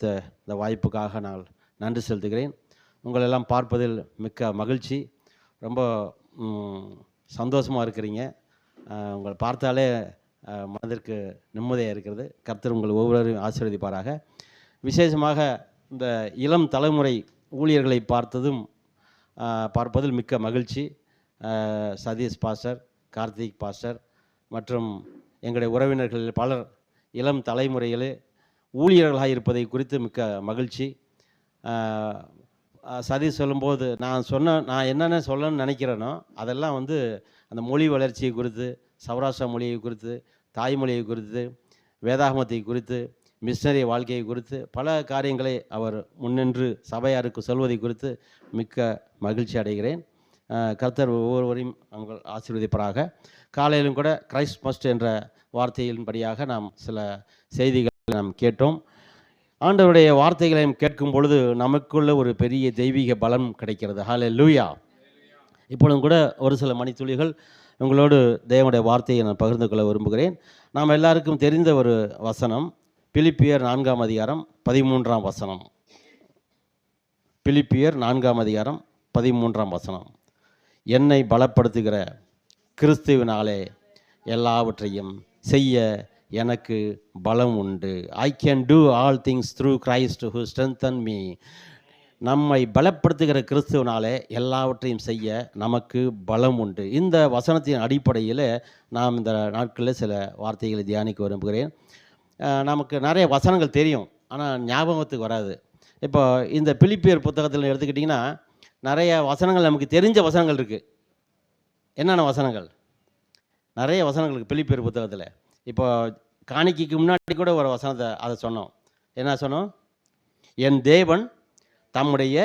இந்த வாய்ப்புக்காக நான் நன்றி செலுத்துகிறேன். உங்களெல்லாம் பார்ப்பதில் மிக்க மகிழ்ச்சி. ரொம்ப சந்தோஷமாக இருக்கிறீங்க. உங்களை பார்த்தாலே மனதிற்கு நிம்மதியாக இருக்கிறது. கர்த்தர் உங்கள் ஒவ்வொருவரையும் ஆசீர்வதிப்பாராக. விசேஷமாக இந்த இளம் தலைமுறை ஊழியர்களை பார்ப்பதில் மிக்க மகிழ்ச்சி. சதீஷ் பாஸ்டர், கார்த்திக் பாஸ்டர் மற்றும் எங்களுடைய உறவினர்கள் பலர் இளம் தலைமுறைகளே ஊழியர்களாக இருப்பதை குறித்து மிக்க மகிழ்ச்சி. சதீஷ் சொல்லும்போது நான் என்னென்ன சொல்லணும்னு நினைக்கிறேனோ அதெல்லாம் அந்த மொழி வளர்ச்சியை குறித்து, சௌராஷ்டிரா மொழியை குறித்து, தாய்மொழியை குறித்து, வேதாகமத்தை குறித்து, மிஷனரி வாழ்க்கையை குறித்து பல காரியங்களை அவர் முன்னின்று சபையாருக்கு சொல்வதை குறித்து மிக்க மகிழ்ச்சி அடைகிறேன். கர்த்தர் ஒவ்வொருவரையும் அவங்கள் ஆசீர்வதிப்பாராக. காலையிலும் கூட கிரைஸ்ட் மஸ்ட் என்ற வார்த்தையின்படியாக நாம் சில செய்திகளை நாம் கேட்டோம். ஆண்டவருடைய வார்த்தைகளை கேட்கும் பொழுது நமக்குள்ள ஒரு பெரிய தெய்வீக பலம் கிடைக்கிறது. ஹல்லேலூயா. இப்பொழுதும் கூட ஒரு சில மணித்துளிகள் உங்களோடு தேவனுடைய வார்த்தையை நான் பகிர்ந்து கொள்ள விரும்புகிறேன். நாம் எல்லாருக்கும் தெரிந்த ஒரு வசனம், பிலிப்பியர் 4ஆம் அதிகாரம் 13ஆம் வசனம். பிலிப்பியர் 4ஆம் அதிகாரம் 13ஆம் வசனம். என்னை பலப்படுத்துகிற கிறிஸ்துவினாலே எல்லாவற்றையும் செய்ய எனக்கு பலம் உண்டு. I can do all things through Christ who strengthen me. நம்மை பலப்படுத்துகிற கிறிஸ்துவனாலே எல்லாவற்றையும் செய்ய நமக்கு பலம் உண்டு. இந்த வசனத்தின் அடிப்படையில் நாம் இந்த நாட்களில் சில வார்த்தைகளை தியானிக்க விரும்புகிறேன். நமக்கு நிறைய வசனங்கள் தெரியும், ஆனால் ஞாபகத்துக்கு வராது. இப்போ இந்த பிலிப்பியர் புத்தகத்தில் எடுத்துக்கிட்டிங்கன்னா நிறைய வசனங்கள் நமக்கு தெரிஞ்ச வசனங்கள் இருக்குது. என்னென்ன வசனங்கள்? நிறைய வசனங்கள் இருக்குது பிலிப்பியர் புத்தகத்தில். இப்போ காணிக்கைக்கு முன்னாடி கூட ஒரு வசனத்தை அதை சொன்னோம். என்ன சொன்னோம்? என் தேவன் தம்முடைய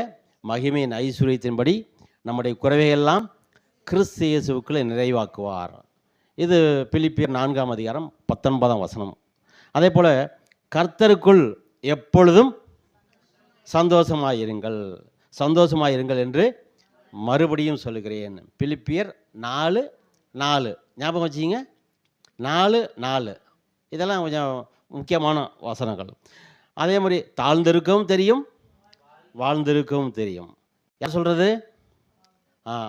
மகிமையின் ஐஸ்வர்யத்தின்படி நம்முடைய குறைவையெல்லாம் கிறிஸ்து இயேசுவுக்குள்ளே நிறைவாக்குவார். இது பிலிப்பியர் 4ஆம் அதிகாரம் 19ஆம் வசனம். அதே போல் கர்த்தருக்குள் எப்பொழுதும் சந்தோஷமாயிருங்கள், சந்தோஷமாயிருங்கள் என்று மறுபடியும் சொல்லுகிறேன். பிலிப்பியர் 4:4 ஞாபகம் வச்சுக்கிங்க. 4:4 இதெல்லாம் கொஞ்சம் முக்கியமான வசனங்கள். அதே மாதிரி தாழ்ந்திருக்கவும் தெரியும், வாழ்ந்திருக்கவும் தெரியும். யார் சொல்கிறது?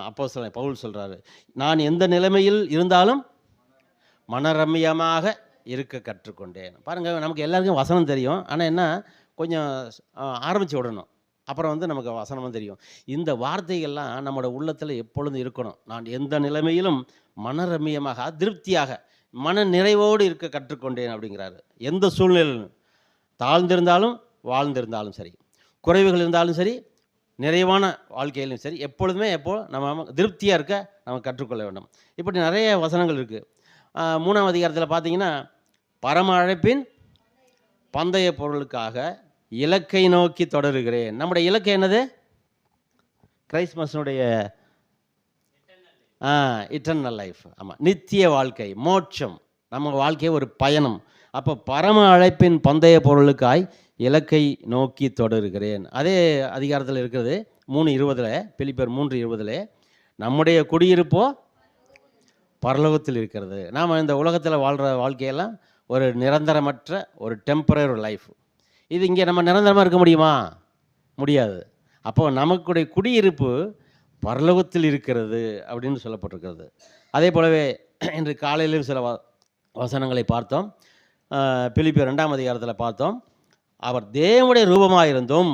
அப்போஸ்தலன் பவுல் சொல்கிறாரு, நான் எந்த நிலைமையில் இருந்தாலும் மனரம்யமாக இருக்க கற்றுக்கொண்டேன். பாருங்கள், நமக்கு எல்லாருக்கும் வசனம் தெரியும், ஆனால் என்ன கொஞ்சம் ஆரம்பித்து விடணும், அப்புறம் நமக்கு வசனமும் தெரியும். இந்த வார்த்தைகள்லாம் நம்மளோட உள்ளத்தில் எப்பொழுதும் இருக்கணும். நான் எந்த நிலைமையிலும் மனரம்யமாக, திருப்தியாக, மன நிறைவோடு இருக்க கற்றுக்கொண்டேன் அப்படிங்கிறாரு. எந்த சூழ்நிலையிலும், தாழ்ந்திருந்தாலும் வாழ்ந்திருந்தாலும் சரி, குறைவுகள் இருந்தாலும் சரி, நிறைவான வாழ்க்கையிலும் சரி, எப்பொழுதுமே நம்ம திருப்தியாக இருக்க நம்ம கற்றுக்கொள்ள வேண்டும். இப்படி நிறைய வசனங்கள் இருக்குது. 3ஆம் அதிகாரத்தில் பார்த்தீங்கன்னா, பரம அழைப்பின் பந்தய பொருளுக்காக இலக்கை நோக்கி தொடருகிறேன். நம்முடைய இலக்கு என்னது? கிறிஸ்மஸனுடைய இட்டர்னல் லைஃப். ஆமாம், நித்திய வாழ்க்கை, மோட்சம். நம்ம வாழ்க்கையை ஒரு பயணம். அப்போ பரம அழைப்பின் பந்தய பொருளுக்காய் இலக்கை நோக்கி தொடருகிறேன். அதே அதிகாரத்தில் இருக்கிறது 3:20, பிலிப்பியர் 3:20, நம்முடைய குடியிருப்போ பரலோகத்தில் இருக்கிறது. நாம் இந்த உலகத்தில் வாழ்கிற வாழ்க்கையெல்லாம் ஒரு நிரந்தரமற்ற ஒரு டெம்பரரி லைஃப். இது இங்கே நம்ம நிரந்தரமாக இருக்க முடியுமா? முடியாது. அப்போது நமக்குடைய குடியிருப்பு பரலோகத்தில் இருக்கிறது அப்படின்னு சொல்லப்பட்டிருக்கிறது. அதே போலவே இன்று காலையிலும் சில வசனங்களை பார்த்தோம். பிலிப்பியர் 2ஆம் அதிகாரத்தில் பார்த்தோம், அவர் தேவனுடைய ரூபமாக இருந்தும்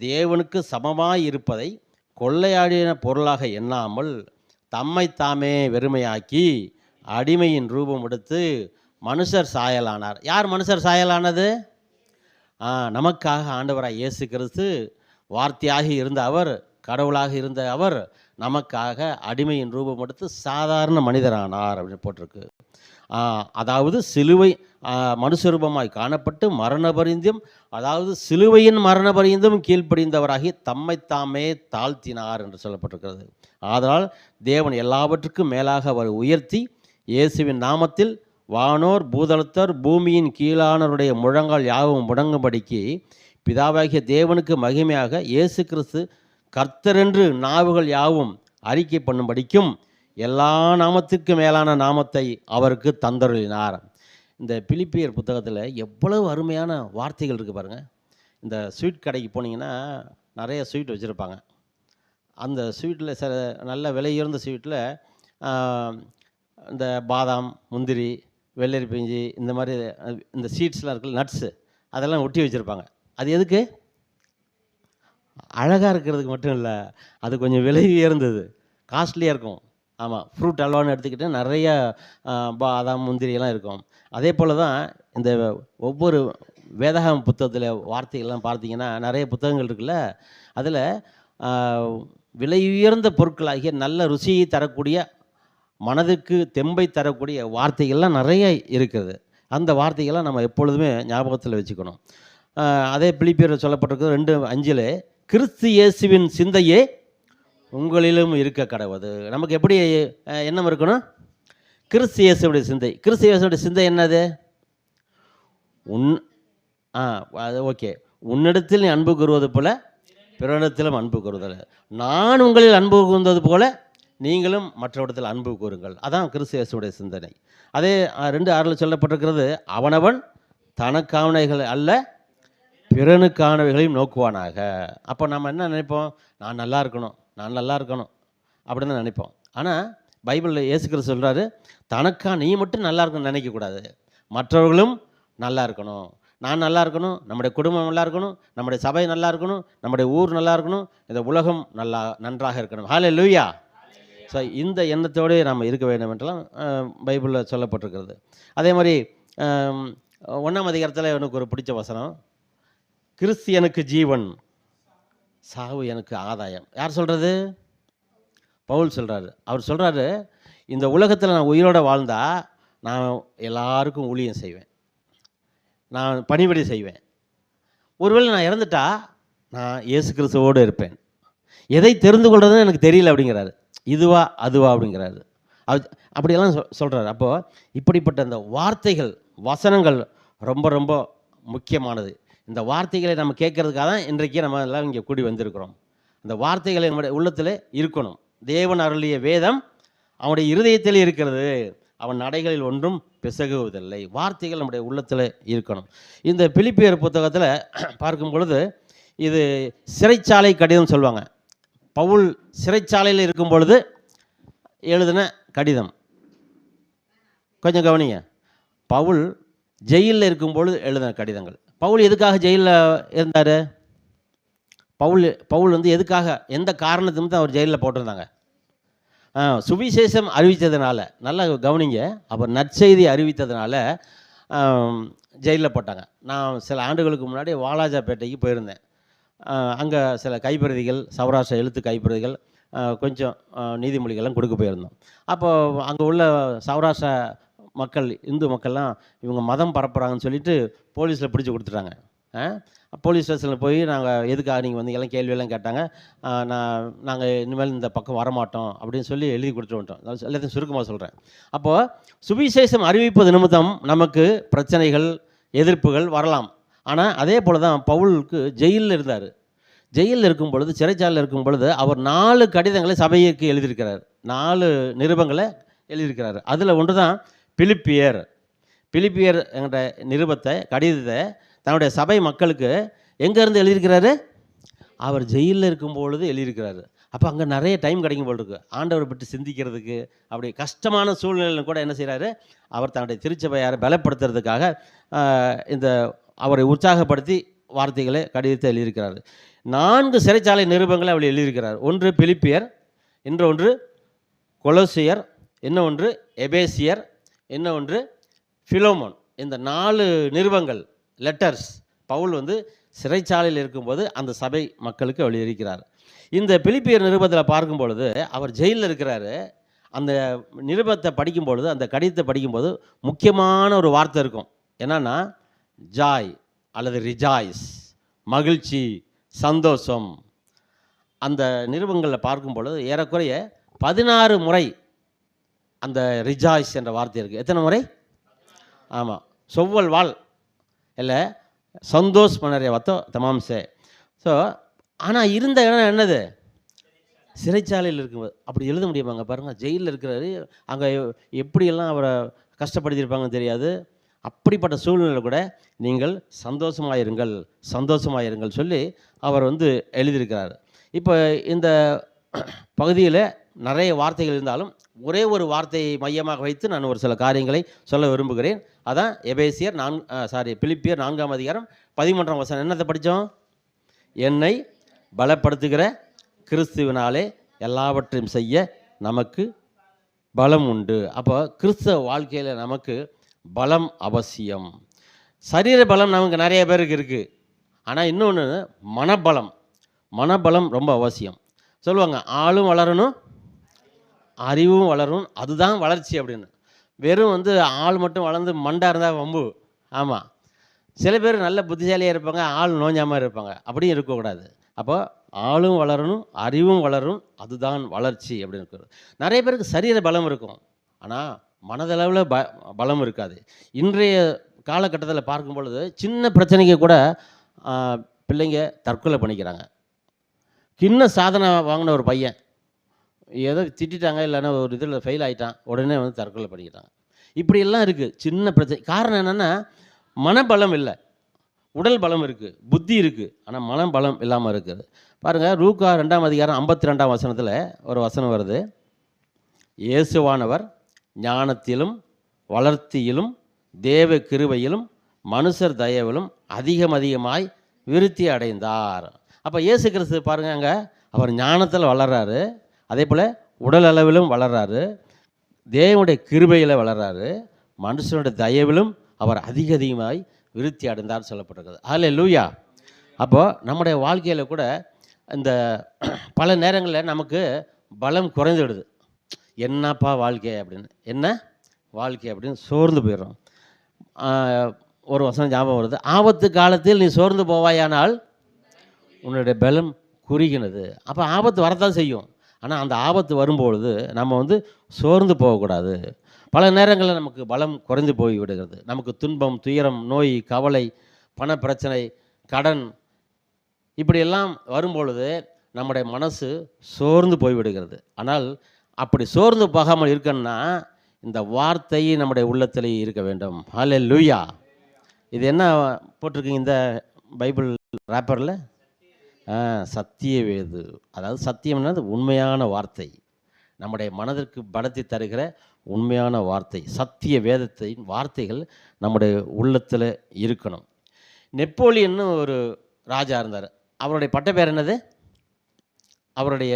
தேவனுக்கு சமமாய் இருப்பதை கொள்ளையாடின பொருளாக எண்ணாமல் தம்மை தாமே வெறுமையாக்கி அடிமையின் ரூபம் எடுத்து மனுஷர் சாயலானார். யார் மனுஷர் சாயலானது? நமக்காக ஆண்டவராக இயேசு கிறிஸ்து வார்த்தையாக இருந்த அவர், கடவுளாக இருந்த அவர் நமக்காக அடிமையின் ரூபம் எடுத்து சாதாரண மனிதரானார் அப்படின்னு போட்டிருக்கு. அதாவது சிலுவை மனுஷரூபமாய் காணப்பட்டு மரணபரிந்தும், அதாவது சிலுவையின் மரணபரிந்தும் கீழ்ப்படிந்தவராகி தம்மைத்தாமே தாழ்த்தினார் என்று சொல்லப்பட்டிருக்கிறது. ஆதலால் தேவன் எல்லாவற்றுக்கும் மேலாக அவர் உயர்த்தி இயேசுவின் நாமத்தில் வானோர் பூதலத்தர் பூமியின் கீழானவருடைய முழங்கால் யாவும் முடங்கும்படிக்கு பிதாவாகிய தேவனுக்கு மகிமையாக இயேசு கிறிஸ்து கர்த்தரென்று நாவுகள் யாவும் அறிக்கை பண்ணும்படிக்கும் எல்லா நாமத்திற்கு மேலான நாமத்தை அவருக்கு தந்தருளினார். இந்த பிலிப்பியர் புத்தகத்தில் எவ்வளவு அருமையான வார்த்தைகள் இருக்குது பாருங்கள். இந்த ஸ்வீட் கடைக்கு போனீங்கன்னா நிறைய ஸ்வீட் வச்சுருப்பாங்க. அந்த ஸ்வீட்டில் சில நல்ல விலையுயர்ந்த ஸ்வீட்டில் இந்த பாதாம், முந்திரி, வெள்ளரி பிஞ்சு இந்த மாதிரி இந்த சீட்ஸ்லாம் இருக்குல்ல, நட்ஸு அதெல்லாம் ஒட்டி வச்சுருப்பாங்க. அது எதுக்கு? அழகாக இருக்கிறதுக்கு மட்டும் இல்லை, அது கொஞ்சம் விலை உயர்ந்தது, காஸ்ட்லியாக இருக்கும். ஆமாம், ஃப்ரூட் அல்வான்னு எடுத்துக்கிட்டு நிறைய பாதாம், முந்திரியெல்லாம் இருக்கும். அதே போல் தான் இந்த ஒவ்வொரு வேதாகம புத்தகத்தில் வார்த்தைகள்லாம் பார்த்தீங்கன்னா, நிறைய புத்தகங்கள் இருக்குல்ல, அதில் விலை உயர்ந்த பொருட்களாகிய நல்ல ருசியை தரக்கூடிய, மனதுக்கு தெம்பை தரக்கூடிய வார்த்தைகள்லாம் நிறைய இருக்கிறது. அந்த வார்த்தைகள்லாம் நம்ம எப்பொழுதுமே ஞாபகத்தில் வச்சுக்கணும். அதே பிலிப்பியரில் சொல்லப்பட்டிருக்கிறது 2:5, கிறிஸ்து இயேசுவின் சிந்தையே உங்களிலும் இருக்க கடவுது. நமக்கு எப்படி எண்ணம் இருக்கணும்? கிறிஸ்து இயேசுவுடைய சிந்தை. கிறிஸ்து இயேசுடைய சிந்தை என்னது? அது ஓகே. உன்னிடத்தில் நீ அன்பு கூறுவது போல பிறனிடத்திலும் அன்பு கூறுதல். நான் உங்களில் அன்பு கூர்ந்தது போல நீங்களும் மற்றவரிடத்தில் அன்பு கூறுங்கள். அதான் கிறிஸ்து இயேசுவுடைய சிந்தனை. அதே 2:6 சொல்லப்பட்டிருக்கிறது, அவனவன் தனக்கானவைகள் அல்ல பிறனுக்கானவைகளையும் நோக்குவானாக. அப்போ நம்ம என்ன நினைப்போம்? நான் நல்லா இருக்கணும், நான் நல்லா இருக்கணும் அப்படின்னு தான் நினைப்போம். ஆனால் பைபிளில் இயேசு கிறிஸ்து சொல்கிறாரு, நீ மட்டும் நல்லா இருக்கணும்னு நினைக்கக்கூடாது, மற்றவர்களும் நல்லா இருக்கணும். நான் நல்லா இருக்கணும், நம்முடைய குடும்பம் நல்லா இருக்கணும், நம்முடைய சபை நல்லா இருக்கணும், நம்முடைய ஊர் நல்லா இருக்கணும், இந்த உலகம் நன்றாக இருக்கணும். ஹல்லேலூயா. ஸோ இந்த எண்ணத்தோடு நாம் இருக்க வேண்டும் என்றெல்லாம் பைபிளில் சொல்லப்பட்டிருக்கிறது. அதே மாதிரி 1ஆம் அதிகாரத்தில் எனக்கு ஒரு பிடிச்ச வசனம், கிறிஸ்து எனக்கு ஜீவன், சாவு எனக்கு ஆதாயம். யார் சொல்கிறது? பவுல் சொல்கிறாரு. அவர் சொல்கிறாரு, இந்த உலகத்தில் நான் உயிரோடு வாழ்ந்தால் நான் எல்லாருக்கும் ஊழியம் செய்வேன், நான் பணிவிடை செய்வேன். ஒருவேளை நான் இறந்துட்டா நான் இயேசு கிறிஸ்துவோடு இருப்பேன். எதை தெரிந்து கொள்றதுன்னு எனக்கு தெரியல அப்படிங்கிறாரு. இதுவா அதுவா அப்படிங்கிறாரு. அப்படியெல்லாம் சொல்கிறாரு. அப்போது இப்படிப்பட்ட இந்த வார்த்தைகள், வசனங்கள் ரொம்ப ரொம்ப முக்கியமானது. இந்த வார்த்தைகளை நம்ம கேட்கறதுக்காக தான் இன்றைக்கு நம்ம எல்லாம் இங்கே கூடி வந்திருக்கிறோம். இந்த வார்த்தைகளை நம்முடைய உள்ளத்தில் இருக்கணும். தேவன் அருளிய வேதம் அவனுடைய இருதயத்தில் இருக்கிறது, அவன் நடைகளில் ஒன்றும் பிசகுவதில்லை. வார்த்தைகள் நம்முடைய உள்ளத்தில் இருக்கணும். இந்த பிலிப்பியர் புத்தகத்தில் பார்க்கும் பொழுது இது சிறைச்சாலை கடிதம் சொல்லுவாங்க. பவுல் சிறைச்சாலையில் இருக்கும் பொழுது எழுதின கடிதம். கொஞ்சம் கவனிங்க. பவுல் ஜெயிலில் இருக்கும் பொழுது எழுதின கடிதங்கள். பவுல் எதுக்காக ஜெயிலில் இருந்தார்? பவுல் வந்து எதுக்காக, எந்த காரணத்துக்கு தான் அவர் ஜெயிலில் போட்டிருந்தாங்க? சுவிசேஷம் அறிவித்ததுனால. நல்லா கவனிங்க, அவர் நற்செய்தி அறிவித்ததுனால ஜெயிலில் போட்டாங்க. நான் சில ஆண்டுகளுக்கு முன்னாடி வாலாஜாப்பேட்டைக்கு போயிருந்தேன். அங்கே சில கைப்பிரதிகள், சௌராஷ்டிர எழுத்து கைப்பிரதிகள், கொஞ்சம் நீதிமொழிகள்லாம் கொடுக்க போயிருந்தோம். அப்போது அங்கே உள்ள சௌராஷ்டிர மக்கள், இந்து மக்கள்லாம் இவங்க மதம் பரப்புகிறாங்கன்னு சொல்லிட்டு போலீஸில் பிடிச்சி கொடுத்துட்டாங்க. போலீஸ் ஸ்டேஷனில் போய் நாங்கள் எதுக்காக நீங்கள் வந்தீங்கெல்லாம் கேள்வியெல்லாம் கேட்டாங்க. நாங்கள் இனிமேல் இந்த பக்கம் வரமாட்டோம் அப்படின்னு சொல்லி எழுதி கொடுத்துட்டு வந்துட்டோம். எல்லாத்தையும் சுருக்கமாக சொல்கிறேன். அப்போது சுவிசேஷம் அறிவிப்பது நிமித்தம் நமக்கு பிரச்சனைகள், எதிர்ப்புகள் வரலாம். ஆனால் அதே போல் தான் பவுலுக்கு ஜெயிலில் இருந்தார். ஜெயிலில் இருக்கும் பொழுது, சிறைச்சாலையில் இருக்கும் பொழுது அவர் 4 கடிதங்களை சபைக்கு எழுதியிருக்கிறார். 4 நிருபங்களை எழுதியிருக்கிறார். அதில் ஒன்று தான் பிலிப்பியர். பிலிப்பியர் என்ற நிருபத்தை, கடிதத்தை தன்னுடைய சபை மக்களுக்கு எங்கேருந்து எழுதியிருக்கிறாரு? அவர் ஜெயிலில் இருக்கும் பொழுது எழுதியிருக்கிறாரு. அப்போ அங்கே நிறைய டைம் கிடைக்கும் போல் இருக்குது ஆண்டவரை பற்றி சிந்திக்கிறதுக்கு. அப்படி கஷ்டமான சூழ்நிலையில் கூட என்ன செய்கிறாரு? அவர் தன்னுடைய திருச்சபையாரை பலப்படுத்துறதுக்காக இந்த அவரை உற்சாகப்படுத்தி வார்த்தைகளை கடிதத்தை எழுதியிருக்கிறார். 4 சிறைச்சாலை நிருபங்களை அவர் எழுதியிருக்கிறார். ஒன்று பிலிப்பியர், இன்னொன்று கொலோசியர், இன்னொன்று எபேசியர், இன்னொன்று பிலோமோன். இந்த 4 நிருபங்கள், லெட்டர்ஸ், பவுல் வந்து சிறைச்சாலையில் இருக்கும்போது அந்த சபை மக்களுக்கு எழுதியிருக்கிறார். இந்த பிலிப்பியர் நிருபத்தில் பார்க்கும் பொழுது அவர் ஜெயிலில் இருக்கிறாரு. அந்த நிருபத்தை படிக்கும்பொழுது, அந்த கடிதத்தை படிக்கும்போது முக்கியமான ஒரு வார்த்தை இருக்கும். என்னன்னா ஜாய் அல்லது ரிஜாய்ஸ், மகிழ்ச்சி, சந்தோஷம். அந்த நிருபங்களில் பார்க்கும் பொழுது ஏறக்குறைய 16 முறை அந்த ரிஜாய்ஸ் என்ற வார்த்தை இருக்குது. எத்தனை முறை? ஆமாம், சொவ்வல் வாழ் இல்லை, சந்தோஷ் மனரே வத்தோ தமாம்சே. ஸோ ஆனால் இருந்த இடம் என்னது? சிறைச்சாலையில் இருக்கும்போது. அப்படி எழுத முடியுமாங்க? பாருங்கள், ஜெயிலில் இருக்கிறாரு. அங்கே எப்படியெல்லாம் அவரை கஷ்டப்படுத்தியிருப்பாங்கன்னு தெரியாது. அப்படிப்பட்ட சூழ்நிலையில் கூட நீங்கள் சந்தோஷமாயிருங்கள் சந்தோஷமாயிருங்கள் சொல்லி அவர் வந்து எழுதியிருக்கிறார். இப்போ இந்த பகுதியில் நிறைய வார்த்தைகள் இருந்தாலும் ஒரே ஒரு வார்த்தையை மையமாக வைத்து நான் ஒரு சில காரியங்களை சொல்ல விரும்புகிறேன். அதான் எபேசியர் பிலிப்பியர் 4ஆம் அதிகாரம் 13ஆம் வசனம். என்னத்தை படித்தோம்? என்னை பலப்படுத்துகிற கிறிஸ்துவினாலே எல்லாவற்றையும் செய்ய நமக்கு பலம் உண்டு. அப்போ கிறிஸ்தவ வாழ்க்கையில் நமக்கு பலம் அவசியம். சரீர பலம் நமக்கு நிறைய பேருக்கு இருக்குது. ஆனால் இன்னொன்று மனபலம் ரொம்ப அவசியம். சொல்லுவாங்க, ஆளும் வளரணும் அறிவும் வளரணும், அதுதான் வளர்ச்சி அப்படின்னு. வெறும் வந்து ஆள் மட்டும் வளர்ந்து மண்டா இருந்தால் வம்பு. ஆமாம், சில பேர் நல்ல புத்திசாலியாக இருப்பாங்க, ஆள் நோஞ்சாமல் இருப்பாங்க. அப்படியும் இருக்கக்கூடாது. அப்போ ஆளும் வளரணும் அறிவும் வளரும், அதுதான் வளர்ச்சி அப்படின்னு இருக்கிறது. நிறைய பேருக்கு சரீர பலம் இருக்கும், ஆனால் மனதளவில் பலம் இருக்காது. இன்றைய காலகட்டத்தில் பார்க்கும் பொழுது சின்ன பிரச்சனைக்கு கூட பிள்ளைங்க தற்கொலை பண்ணிக்கிறாங்க. சின்ன சாதனை வாங்கின ஒரு பையன் ஏதோ திட்டாங்க, இல்லைன்னா ஒரு இதில் ஃபெயில் ஆகிட்டான், உடனே வந்து தற்கொலை பண்ணிக்கிறாங்க. இப்படியெல்லாம் இருக்குது சின்ன பிரச்சனை. காரணம் என்னென்னா மனபலம் இல்லை, உடல் பலம் இருக்குது, புத்தி இருக்குது, ஆனால் மனபலம் இல்லாமல் இருக்குது. பாருங்கள், லூக்கா 2ஆம் அதிகாரம் 52ஆம் வசனத்தில் ஒரு வசனம் வருது. இயேசுவானவர் ஞானத்திலும் வளர்த்தியிலும் தேவ கிருபையிலும் மனுஷர் தயவிலும் அதிகமாய் விருத்தி அடைந்தார். அப்போ இயேசு கிறிஸ்து பாருங்கள், அங்கே அவர் ஞானத்தில் வளர்றாரு, அதே போல் உடல் அளவிலும் வளர்றாரு, தேவனுடைய கிருபையில் வளர்றாரு, மனுஷனுடைய தயவிலும் அவர் அதிகமாய் விருத்தி அடைந்தார் சொல்லப்பட்டிருக்கிறது. ஹல்லேலூயா. அப்போது நம்முடைய வாழ்க்கையில் கூட இந்த பல நேரங்களில் நமக்கு பலம் குறைந்து விடுது. என்னப்பா வாழ்க்கை அப்படின்னு, என்ன வாழ்க்கை அப்படின்னு சோர்ந்து போயிடும். ஒரு வசனம் ஞாபகம் வருது, ஆபத்து காலத்தில் நீ சோர்ந்து போவாயானால் உன்னுடைய பலம் குறுகினது. அப்போ ஆபத்து வரத்தான் செய்யும், ஆனால் அந்த ஆபத்து வரும்பொழுது நம்ம வந்து சோர்ந்து போகக்கூடாது. பல நேரங்களில் நமக்கு பலம் குறைந்து போய் விடுகிறது. நமக்கு துன்பம், துயரம், நோய், கவலை, பண பிரச்சனை, கடன், இப்படியெல்லாம் வரும்பொழுது நம்முடைய மனசு சோர்ந்து போய்விடுகிறது. ஆனால் அப்படி சோர்ந்து போகாமல் இருக்கணும்னா இந்த வார்த்தை நம்முடைய உள்ளத்திலே இருக்க வேண்டும். ஹல்லேலூயா. இது என்ன போட்டிருக்கீங்க இந்த பைபிள் ரேப்பரில்? சத்திய வேது. அதாவது சத்தியம்னா உண்மையான வார்த்தை, நம்முடைய மனதிற்கு பலத்தை தருகிற உண்மையான வார்த்தை. சத்திய வேதத்தின் வார்த்தைகள் நம்முடைய உள்ளத்தில் இருக்கணும். நெப்போலியன்னு ஒரு ராஜா இருந்தார். அவருடைய பட்ட பேர் என்னது? அவருடைய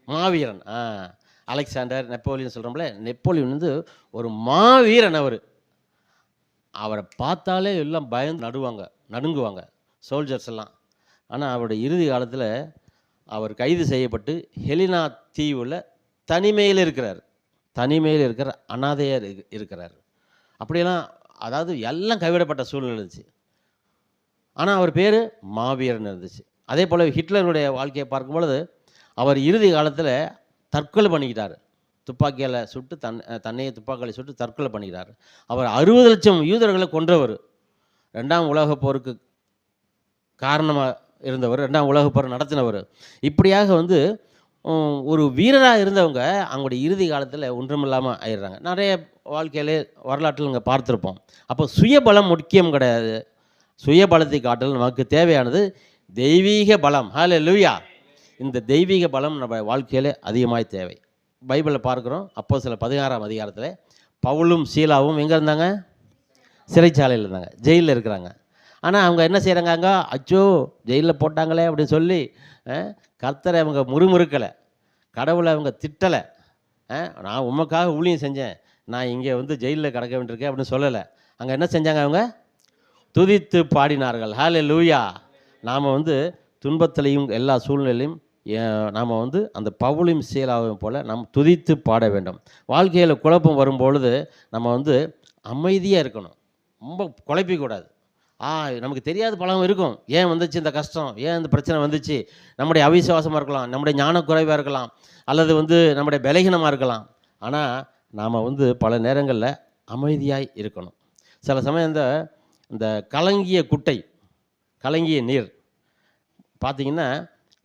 மாவீரன். அலெக்சாண்டர், நெப்போலியன் சொல்கிறோம்ல. நெப்போலியன் வந்து ஒரு மாவீரன். அவரை பார்த்தாலே எல்லாம் பயந்து நடுங்குவாங்க சோல்ஜர்ஸ் எல்லாம். ஆனால் அவருடைய இறுதி காலத்தில் அவர் கைது செய்யப்பட்டு ஹெலினா தீவில் தனிமையில் இருக்கிற அனாதையாக இருக்கிறார். அப்படியெல்லாம், அதாவது எல்லாம் கைவிடப்பட்ட சூழ்நிலை இருந்துச்சு. ஆனால் அவர் பேர் மாவீரன் இருந்துச்சு. அதே போல் ஹிட்லருடைய வாழ்க்கையை பார்க்கும் பொழுது அவர் இறுதி காலத்தில் தற்கொலை பண்ணிக்கிட்டார். துப்பாக்கியால் சுட்டு தன்னையே துப்பாக்கியால் சுட்டு தற்கொலை பண்ணிக்கிறார். அவர் 60 லட்சம் யூதர்களை கொன்றவர். 2ஆம் உலகப் போருக்கு காரணமாக இருந்தவர், 2ஆம் உலகப் போர் நடத்தினவர். இப்படியாக வந்து ஒரு வீரராக இருந்தவங்க அவங்களுடைய இறுதி காலத்தில் ஒன்றுமில்லாமல் ஆயிடுறாங்க. நிறைய வாழ்க்கையிலே வரலாற்றில் இங்கே பார்த்துருப்போம். அப்போ சுயபலம் முக்கியம் கிடையாது. சுயபலத்தை காட்டல் நமக்கு தேவையானது தெய்வீக பலம். ஹல்லேலூயா. இந்த தெய்வீக பலம் நம்ம வாழ்க்கையில் அதிகமாக தேவை. பைபிளில் பார்க்குறோம், அப்போஸ்தலர் 16ஆம் அதிகாரத்தில் பவுலும் சீலாவும் எங்கே இருந்தாங்க? சிறைச்சாலையில் இருந்தாங்க, ஜெயிலில் இருக்கிறாங்க. ஆனால் அவங்க என்ன செய்கிறாங்க? அங்கே அச்சோ ஜெயிலில் போட்டாங்களே அப்படின்னு சொல்லி கர்த்தரை அவங்க முறுமுறுக்கலை, கடவுளை அவங்க திட்டலை. நான் உமக்காக ஊழியம் செஞ்சேன், நான் இங்கே வந்து ஜெயிலில் கிடக்க வேண்டியிருக்கேன் அப்படின்னு சொல்லலை. அங்கே என்ன செஞ்சாங்க? அவங்க துதித்து பாடினார்கள். ஹல்லேலூயா. நாம் வந்து துன்பத்திலையும் எல்லா சூழ்நிலையும் நாம் வந்து அந்த பவுலையும் சீலாவையும் போல் நாம் துதித்து பாட வேண்டும். வாழ்க்கையில் குழப்பம் வரும்பொழுது நம்ம வந்து அமைதியாக இருக்கணும், ரொம்ப குழப்பிக்கூடாது. நமக்கு தெரியாத பலம் இருக்கும். ஏன் வந்துச்சு இந்த கஷ்டம், ஏன் இந்த பிரச்சனை வந்துச்சு? நம்முடைய அவிசுவாசமாக இருக்கலாம், நம்முடைய ஞானக்குறைவாக இருக்கலாம், அல்லது வந்து நம்முடைய பலகீனமாக இருக்கலாம். ஆனால் நாம் வந்து பல நேரங்களில் அமைதியாய் இருக்கணும். சில சமயம் இந்த கலங்கிய குட்டை, கலங்கிய நீர் பார்த்திங்கன்னா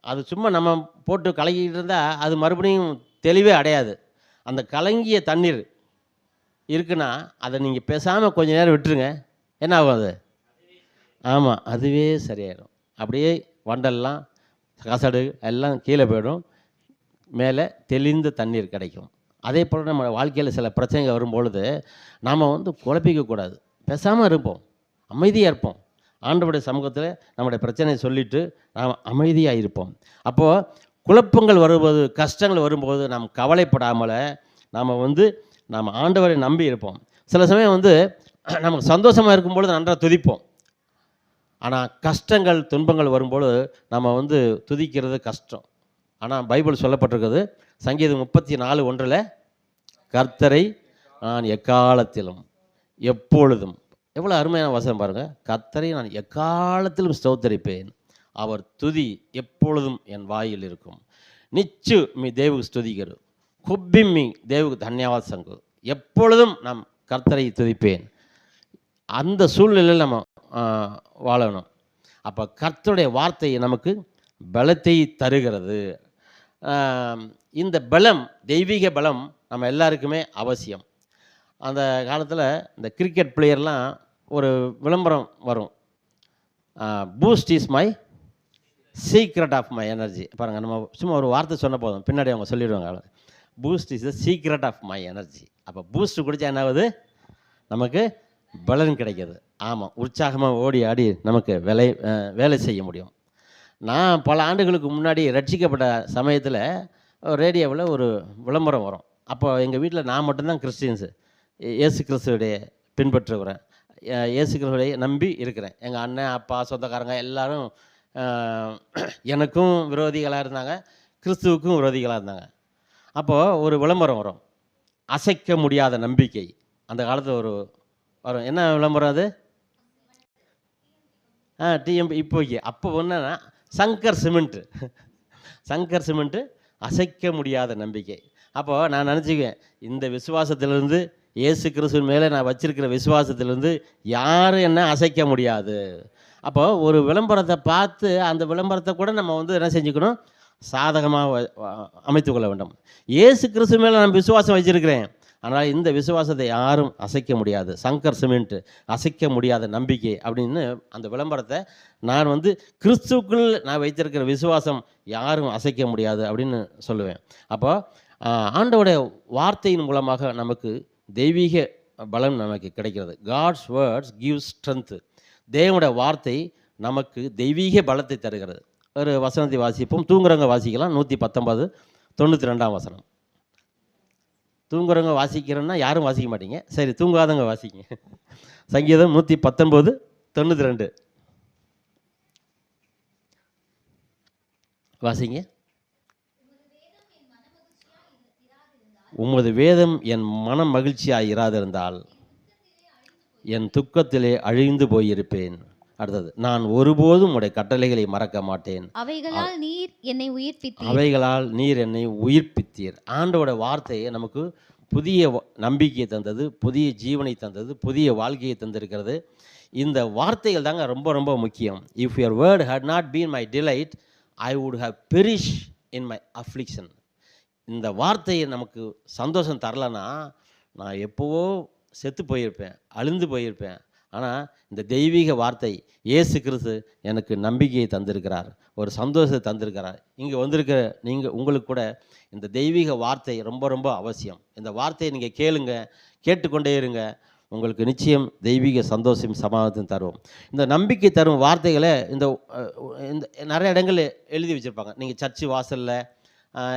அது சும்மா நம்ம போட்டு கலங்கிட்டு இருந்தால் அது மறுபடியும் தெளிவே அடையாது. அந்த கலங்கிய தண்ணீர் இருக்குன்னா அதை நீங்கள் பேசாமல் கொஞ்சம் நேரம் விட்டுருங்க. என்ன ஆகும் அது? ஆமாம், அதுவே சரியாயிடும். அப்படியே வண்டெல்லாம் கசடு எல்லாம் கீழே போயிடும். மேலே தெளிந்த தண்ணீர் கிடைக்கும். அதே போல் நம்ம வாழ்க்கையில் சில பிரச்சனைகள் வரும்பொழுது நாம் குழப்பிக்கக்கூடாது. பேசாமல் இருப்போம், அமைதியாக இருப்போம். ஆண்டவருடைய சமூகத்தில் நம்முடைய பிரச்சனையை சொல்லிவிட்டு நாம் அமைதியாக இருப்போம். அப்போது குழப்பங்கள் வரும்போது, கஷ்டங்கள் வரும்போது நாம் கவலைப்படாமல் நாம் ஆண்டவரை நம்பி இருப்போம். சில சமயம் நமக்கு சந்தோஷமாக இருக்கும்பொழுது நன்றாக துதிப்போம். ஆனால் கஷ்டங்கள் துன்பங்கள் வரும்போது நம்ம துதிக்கிறது கஷ்டம். ஆனால் பைபிள் சொல்லப்பட்டிருக்குது, சங்கீதம் 34:1 கர்த்தரை நான் எக்காலத்திலும் எப்பொழுதும். எவ்வளோ அருமையான வசனம் பாருங்கள். கர்த்தரை நான் எக்காலத்திலும் ஸ்தோத்தரிப்பேன், அவர் துதி எப்பொழுதும் என் வாயில் இருக்கும். நிச்சு మీ దేవుకు స్తుతికరు, కుబ్బిం మీ దేవుకు ధన్యవాద సంగు. எப்பொழுதும் நாம் கர்த்தரை துதிப்பேன். அந்த சூழ்நிலையில் நம்ம வாழணும். அப்போ கர்த்தருடைய வார்த்தை நமக்கு பலத்தை தருகிறது. இந்த பலம், தெய்வீக பலம் நம்ம எல்லாருக்குமே அவசியம். அந்த காலத்தில் இந்த கிரிக்கெட் பிளேயர்லாம் ஒரு விளம்பரம் வரும், Boost is my secret of my energy. பாருங்கள், நம்ம சும்மா ஒரு வார்த்தை சொன்ன போதும், பின்னாடி அவங்க சொல்லிடுவாங்க, Boost is the secret of my energy. அப்போ பூஸ்ட் குடித்தா என்ன ஆகுது? நமக்கு பலன் கிடைக்கிது. ஆமாம், உற்சாகமாக ஓடி ஆடி நமக்கு வேலை செய்ய முடியும். நான் பல ஆண்டுகளுக்கு முன்னாடி ரட்சிக்கப்பட்ட சமயத்தில் ரேடியோவில் ஒரு விளம்பரம் வரும். அப்போ எங்கள் வீட்டில் நான் மட்டும்தான் கிறிஸ்டின்ஸு, இயேசு கிறிஸ்துவுடைய பின்பற்றுகிறேன், இயேசு கிறிஸ்துவை நம்பி இருக்கிறேன். எங்கள் அண்ணன், அப்பா, சொந்தக்காரங்க எல்லாரும் எனக்கும் விரோதிகளாக இருந்தாங்க, கிறிஸ்துவுக்கும் விரோதிகளாக இருந்தாங்க. அப்போது ஒரு விளம்பரம் வரும், அசைக்க முடியாத நம்பிக்கை. அந்த காலத்தில் வரும். என்ன விளம்பரம் அது? டிஎம்பி. இப்போக்கி அப்போ என்னன்னா சங்கர் சிமெண்ட்டு அசைக்க முடியாத நம்பிக்கை. அப்போது நான் நினச்சிக்குவேன், இந்த விசுவாசத்திலிருந்து, இயேசு கிறிஸ்துவின் மேலே நான் வச்சிருக்கிற விசுவாசத்திலிருந்து யாரும் என்ன அசைக்க முடியாது. அப்போது ஒரு விளம்பரத்தை பார்த்து அந்த விளம்பரத்தை கூட நம்ம என்ன செஞ்சுக்கணும்? சாதகமாக அமைத்து கொள்ள வேண்டும். இயேசு கிறிஸ்து மேலே நான் விசுவாசம் வச்சுருக்கிறேன், ஆனால் இந்த விசுவாசத்தை யாரும் அசைக்க முடியாது. சங்கர் சிமெண்ட்டு, அசைக்க முடியாத நம்பிக்கை அப்படின்னு அந்த விளம்பரத்தை நான் கிறிஸ்துவுக்குள் நான் வைத்திருக்கிற விசுவாசம் யாரும் அசைக்க முடியாது அப்படின்னு சொல்லுவேன். அப்போ ஆண்டவருடைய வார்த்தையின் மூலமாக நமக்கு தெய்வீக பலம் நமக்கு கிடைக்கிறது. God's words give strength. தேவனுடைய வார்த்தை நமக்கு தெய்வீக பலத்தை தருகிறது. ஒரு வசனத்தை வாசிப்போம். தூங்குறவங்க வாசிக்கலாம். 119:92 வசனம். தூங்குறவங்க வாசிக்கிறோன்னா யாரும் வாசிக்க மாட்டீங்க, சரி தூங்காதவங்க வாசிங்க. சங்கீதம் 119:92 வாசிங்க. உமது வேதம் என் மனம் மகிழ்ச்சியாக இராதிருந்தால் என் துக்கத்திலே அழிந்து போயிருப்பேன். அடுத்தது, நான் ஒருபோதும் உடைய கட்டளைகளை மறக்க மாட்டேன், அவைகளால் நீர் என்னை உயிர்ப்பித்தீர். ஆண்டோட வார்த்தையை நமக்கு புதிய நம்பிக்கையை தந்தது, புதிய ஜீவனை தந்தது, புதிய வாழ்க்கையை தந்திருக்கிறது. இந்த வார்த்தைகள் தாங்க ரொம்ப ரொம்ப முக்கியம். If your word had not been my delight I would have perish in my affliction. இந்த வார்த்தையை நமக்கு சந்தோஷம் தரலைன்னா நான் எப்போவோ செத்து போயிருப்பேன், அழிந்து போயிருப்பேன். ஆனால் இந்த தெய்வீக வார்த்தை, இயேசு கிறிஸ்து எனக்கு நம்பிக்கையை தந்திருக்கிறார், ஒரு சந்தோஷத்தை தந்திருக்கிறார். இங்கே வந்திருக்கிற உங்களுக்கு கூட இந்த தெய்வீக வார்த்தை ரொம்ப ரொம்ப அவசியம். இந்த வார்த்தையை நீங்கள் கேளுங்க, கேட்டுக்கொண்டே இருங்க, உங்களுக்கு நிச்சயம் தெய்வீக சந்தோஷம் சமாதானத்தையும் தரும். இந்த நம்பிக்கை தரும் வார்த்தைகளை இந்த நிறைய இடங்களில் எழுதி வச்சுருப்பாங்க. நீங்கள் சர்ச்சு வாசலில்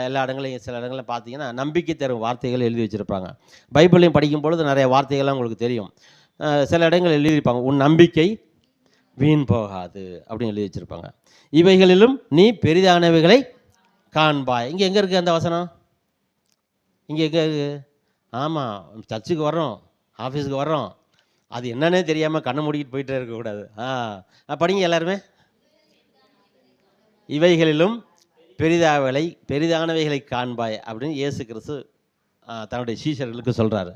எல்லா இடங்களையும், சில இடங்களில் பார்த்தீங்கன்னா நம்பிக்கை தரும் வார்த்தைகள் எழுதி வச்சுருப்பாங்க. பைபிளையும் படிக்கும் பொழுது நிறைய வார்த்தைகள்லாம் உங்களுக்கு தெரியும். சில இடங்கள் எழுதியிருப்பாங்க, உன் நம்பிக்கை வீண் போகாது அப்படின்னு எழுதி வச்சுருப்பாங்க. இவைகளிலும் நீ பெரிதானவைகளை காண்பாய். இங்கே எங்கே இருக்குது அந்த வசனம்? இங்கே எங்கே இருக்குது? ஆமாம், சர்ச்சுக்கு வர்றோம், ஆஃபீஸுக்கு வர்றோம், அது என்னன்னே தெரியாமல் கண்ணை மூடிக்கிட்டு போயிட்டே இருக்கக்கூடாது. படிங்க எல்லாருமே. இவைகளிலும் பெரிதானவைகளை காண்பாய் அப்படின்னு இயேசு கிறிஸ்து தன்னுடைய சீஷர்களுக்கு சொல்கிறாரு.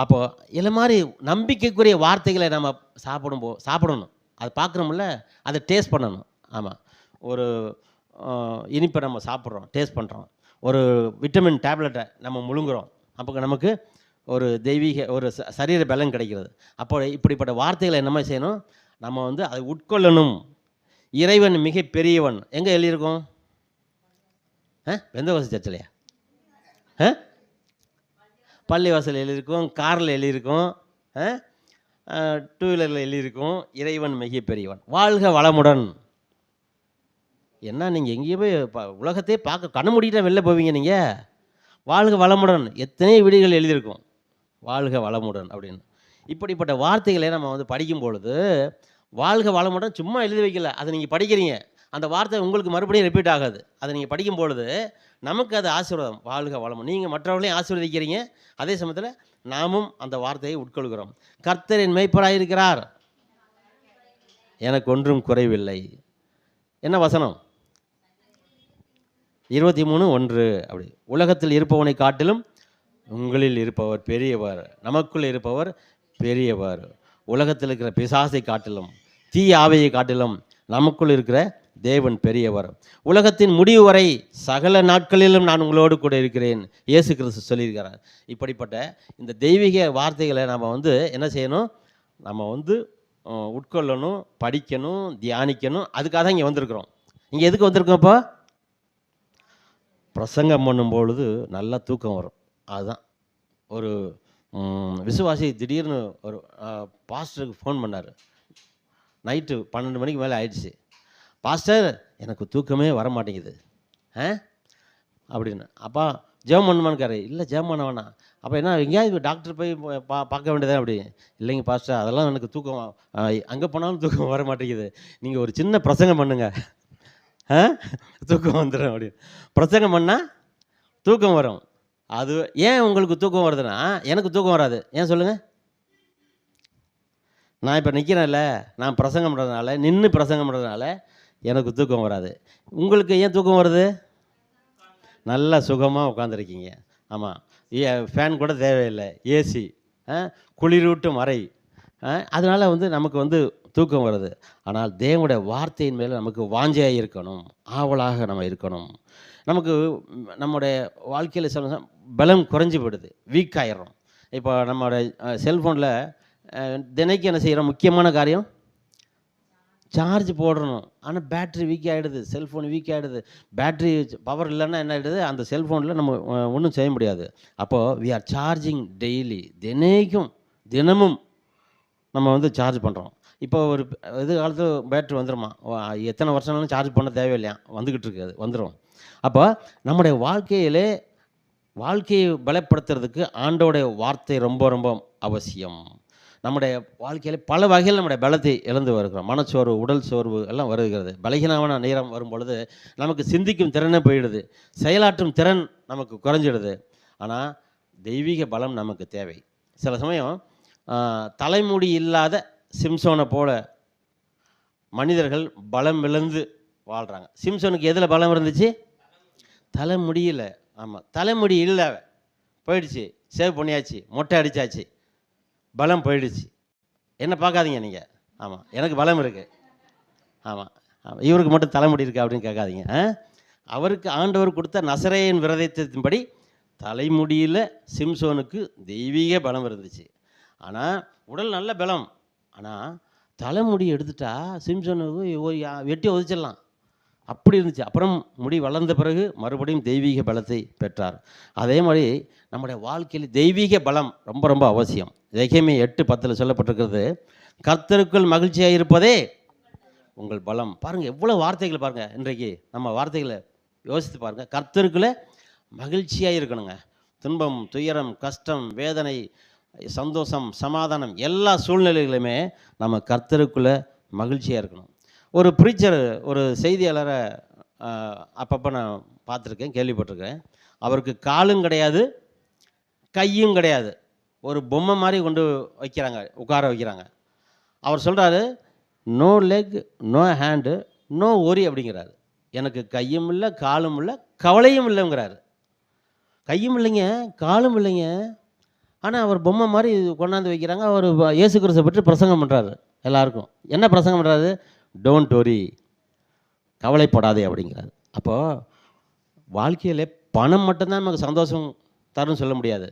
அப்போது இல்லை மாதிரி நம்பிக்கைக்குரிய வார்த்தைகளை நம்ம சாப்பிடணும். அது பார்க்குறோம்ல, அதை டேஸ்ட் பண்ணணும். ஆமாம், ஒரு இனிப்பை நம்ம சாப்பிட்றோம், டேஸ்ட் பண்ணுறோம், ஒரு விட்டமின் டேப்லெட்டை நம்ம முழுங்குறோம், அப்போ நமக்கு ஒரு தெய்வீக ஒரு சரீர பலம் கிடைக்கிறது. அப்போ இப்படிப்பட்ட வார்த்தைகளை என்ன செய்யணும், நம்ம வந்து அதை உட்கொள்ளணும். இறைவன் மிக பெரியவன் எங்கே எழுதியிருக்கோம்? பெந்தகோஸ்து சர்ச்சிலையா? பள்ளிவாசல் எழுதியிருக்கோம், காரில் எழுதியிருக்கோம், டூ வீலரில் எழுதியிருக்கோம். இறைவன் மிக பெரியவன். வாழ்க வளமுடன். என்ன நீங்கள் எங்கேயோ போய் உலகத்தையே பார்க்க கண்ணு மூடிக்கிட்டே வெளில போவீங்க நீங்கள்? வாழ்க வளமுடன் எத்தனை வீடுகள் எழுதியிருக்கும், வாழ்க வளமுடன் அப்படின்னு. இப்படிப்பட்ட வார்த்தைகளை நம்ம வந்து படிக்கும் பொழுது, வாழ்க வளமுடன் சும்மா எழுதி வைக்கல, அதை நீங்கள் படிக்கிறீங்க, அந்த வார்த்தை உங்களுக்கு மறுபடியும் ரிப்பீட் ஆகாது. அதை நீங்கள் படிக்கும் பொழுது நமக்கு அது ஆசீர்வாதம். வாழ்க வளமுடன், நீங்கள் மற்றவர்களையும் ஆசீர்வதிக்கிறீங்க, அதே சமயத்தில் நாமும் அந்த வார்த்தையை உட்கொள்கிறோம். கர்த்தர் என் மேய்ப்பராக இருக்கிறார், எனக்கு ஒன்றும் குறைவில்லை. என்ன வசனம்? 23:1 அப்படி. உலகத்தில் இருப்பவனை காட்டிலும் உங்களில் இருப்பவர் பெரியவர், நமக்குள் இருப்பவர் பெரியவர். உலகத்தில் இருக்கிற பிசாசை காட்டிலும் தீய ஆவியை காட்டிலும் நமக்குள் இருக்கிற தேவன் பெரியவர். உலகத்தின் முடிவு வரை சகல நாட்களிலும் நான் உங்களோடு கூட இருக்கிறேன், இயேசு கிறிஸ்து சொல்லியிருக்கிறார். இப்படிப்பட்ட இந்த தெய்வீக வார்த்தைகளை நம்ம வந்து என்ன செய்யணும், நம்ம வந்து உட்கொள்ளணும், படிக்கணும், தியானிக்கணும். அதுக்காக தான் இங்கே வந்திருக்கிறோம். இங்கே எதுக்கு வந்திருக்கோம்? இப்போ பிரசங்கம் பண்ணும்பொழுது நல்லா தூக்கம் வரும். அதுதான் ஒரு விசுவாசி திடீர்னு ஒரு பாஸ்டருக்கு ஃபோன் பண்ணார். நைட்டு 12 மணிக்கு மேலே ஆயிடுச்சு. பாஸ்டர் எனக்கு தூக்கமே வர மாட்டேங்குது அப்படின்னு. அப்பா ஜெபம் பண்ணுமான்னு இல்லை ஜெபம் பண்ண வேணாம். அப்போ என்ன எங்கேயாவது டாக்டர் போய் பார்க்க வேண்டியதான் அப்படி? இல்லைங்க பாஸ்டர், அதெல்லாம் எனக்கு தூக்கம் அங்கே போனாலும் தூக்கம் வர மாட்டேங்குது, நீங்கள் ஒரு சின்ன பிரசங்கம் பண்ணுங்க, தூக்கம் வந்துடும் அப்படின்னு. பிரசங்கம் பண்ணால் தூக்கம் வரும். அது ஏன் உங்களுக்கு தூக்கம் வருதுன்னா எனக்கு தூக்கம் வராது. ஏன் சொல்லுங்கள்? நான் இப்போ நிற்கிறேன்ல, நான் பிரசங்கம் பண்ணுறதுனால, நின்று பிரசங்கம் பண்ணுறதுனால எனக்கு தூக்கம் வராது. உங்களுக்கு ஏன் தூக்கம் வருது? நல்லா சுகமாக உட்காந்துருக்கீங்க. ஆமாம், ஃபேன் கூட தேவையில்லை, ஏசி, குளிரூட்டும் அறை, அதனால் வந்து நமக்கு வந்து தூக்கம் வருது. ஆனால் தேவனுடைய வார்த்தையின் மேலே நமக்கு வாஞ்சையாக இருக்கணும், ஆவலாக நம்ம இருக்கணும். நமக்கு நம்முடைய வாழ்க்கையில் சொல்ல பலம் குறைஞ்சி போயிடுது, வீக் ஆகிடுறோம். இப்போ நம்மளோட செல்ஃபோனில் தினைக்கு என்ன செய்கிறோம்? முக்கியமான காரியம் சார்ஜ் போடணும். ஆனால் பேட்ரி வீக் ஆகிடுது, செல்ஃபோன் வீக் ஆகிடுது. பேட்ரி பவர் இல்லைன்னா என்ன ஆகிடுது, அந்த செல்ஃபோனில் நம்ம ஒன்றும் செய்ய முடியாது. அப்போது வி ஆர் சார்ஜிங் டெய்லி, தினமும் நம்ம வந்து சார்ஜ் பண்ணுறோம். இப்போ ஒரு எதிர்காலத்து பேட்ரி வந்துடுமா, எத்தனை வருஷம்னாலும் சார்ஜ் பண்ண தேவையில்லையா, வந்துக்கிட்டு இருக்காது, வந்துடும். அப்போ நம்முடைய வாழ்க்கையை பலப்படுத்துறதுக்கு ஆண்டோடைய வார்த்தை ரொம்ப ரொம்ப அவசியம். நம்முடைய வாழ்க்கையில் பல வகையில் நம்முடைய பலத்தை இழந்து வருகிறோம். மனச்சோர்வு, உடல் சோர்வு எல்லாம் வருகிறது. பலகீனமான நேரம் வரும் பொழுது நமக்கு சிந்திக்கும் திறனே போயிடுது, செயலாற்றும் திறன் நமக்கு குறைஞ்சிடுது. ஆனால் தெய்வீக பலம் நமக்கு தேவை. சில சமயம் தலைமுடி இல்லாத சிம்சோனை போல மனிதர்கள் பலம் இழந்து வாழ்கிறாங்க. சிம்சோனுக்கு எதில் பலம் இருந்துச்சு? தலைமுடியில். ஆமாம், தலைமுடி இல்லை, போயிடுச்சு, சேவ் பண்ணியாச்சு, மொட்டை அடித்தாச்சு, பலம் போயிடுச்சு. என்ன பார்க்காதீங்க நீங்கள். ஆமாம், எனக்கு பலம் இருக்குது. ஆமாம், இவருக்கு மட்டும் தலைமுடி இருக்குது அப்படின்னு கேட்காதீங்க. அவருக்கு ஆண்டவர் கொடுத்த நசரேயன் விரதத்தின்படி தலைமுடியில் சிம்சோனுக்கு தெய்வீக பலம் இருந்துச்சு. ஆனால் உடல் நல்ல பலம். ஆனால் தலைமுடி எடுத்துட்டா சிம்சோனுக்கு வெட்டி ஒதிச்சிடலாம், அப்படி இருந்துச்சு. அப்புறம் முடி வளர்ந்த பிறகு மறுபடியும் தெய்வீக பலத்தை பெற்றார். அதே மாதிரி நம்முடைய வாழ்க்கையில் தெய்வீக பலம் ரொம்ப ரொம்ப அவசியம். எகேமியா 8:10 சொல்லப்பட்டிருக்கிறது, கர்த்தருக்குள் மகிழ்ச்சியாக இருப்பதே உங்கள் பலம். பாருங்கள் எவ்வளோ வார்த்தைகள் பாருங்கள். இன்றைக்கு நம்ம வார்த்தைகளை யோசித்து பாருங்கள். கர்த்தருக்குள்ளே மகிழ்ச்சியாக இருக்கணுங்க. துன்பம், துயரம், கஷ்டம், வேதனை, சந்தோஷம், சமாதானம், எல்லா சூழ்நிலைகளுமே நம்ம கர்த்தருக்குள்ளே மகிழ்ச்சியாக இருக்கணும். ஒரு ப்ரீச்சர், ஒரு செய்தியாளரை அப்பப்போ நான் பார்த்துருக்கேன், கேள்விப்பட்டிருக்கேன். அவருக்கு காலும் கிடையாது, கையும் கிடையாது, ஒரு பொம்மை மாதிரி கொண்டு வைக்கிறாங்க, உட்கார வைக்கிறாங்க. அவர் சொல்கிறாரு, no leg, no hand, no worry அப்படிங்கிறாரு. எனக்கு கையும் இல்லை, காலும் இல்லை, கவலையும் இல்லைங்கிறாரு. கையும் இல்லைங்க, காலும் இல்லைங்க, ஆனால் அவர் பொம்மை மாதிரி கொண்டாந்து வைக்கிறாங்க. அவர் இயேசு கிறிஸ்துவை பற்றி பிரசங்கம் பண்ணுறாரு எல்லாருக்கும். என்ன பிரசங்கம் பண்ணுறாரு? டோன்ட் ஒரி, கவலைப்படாதே அப்படிங்கிறாரு. அப்போது வாழ்க்கையில் பணம் மட்டும்தான் நமக்கு சந்தோஷம் தரும்னு சொல்ல முடியாது.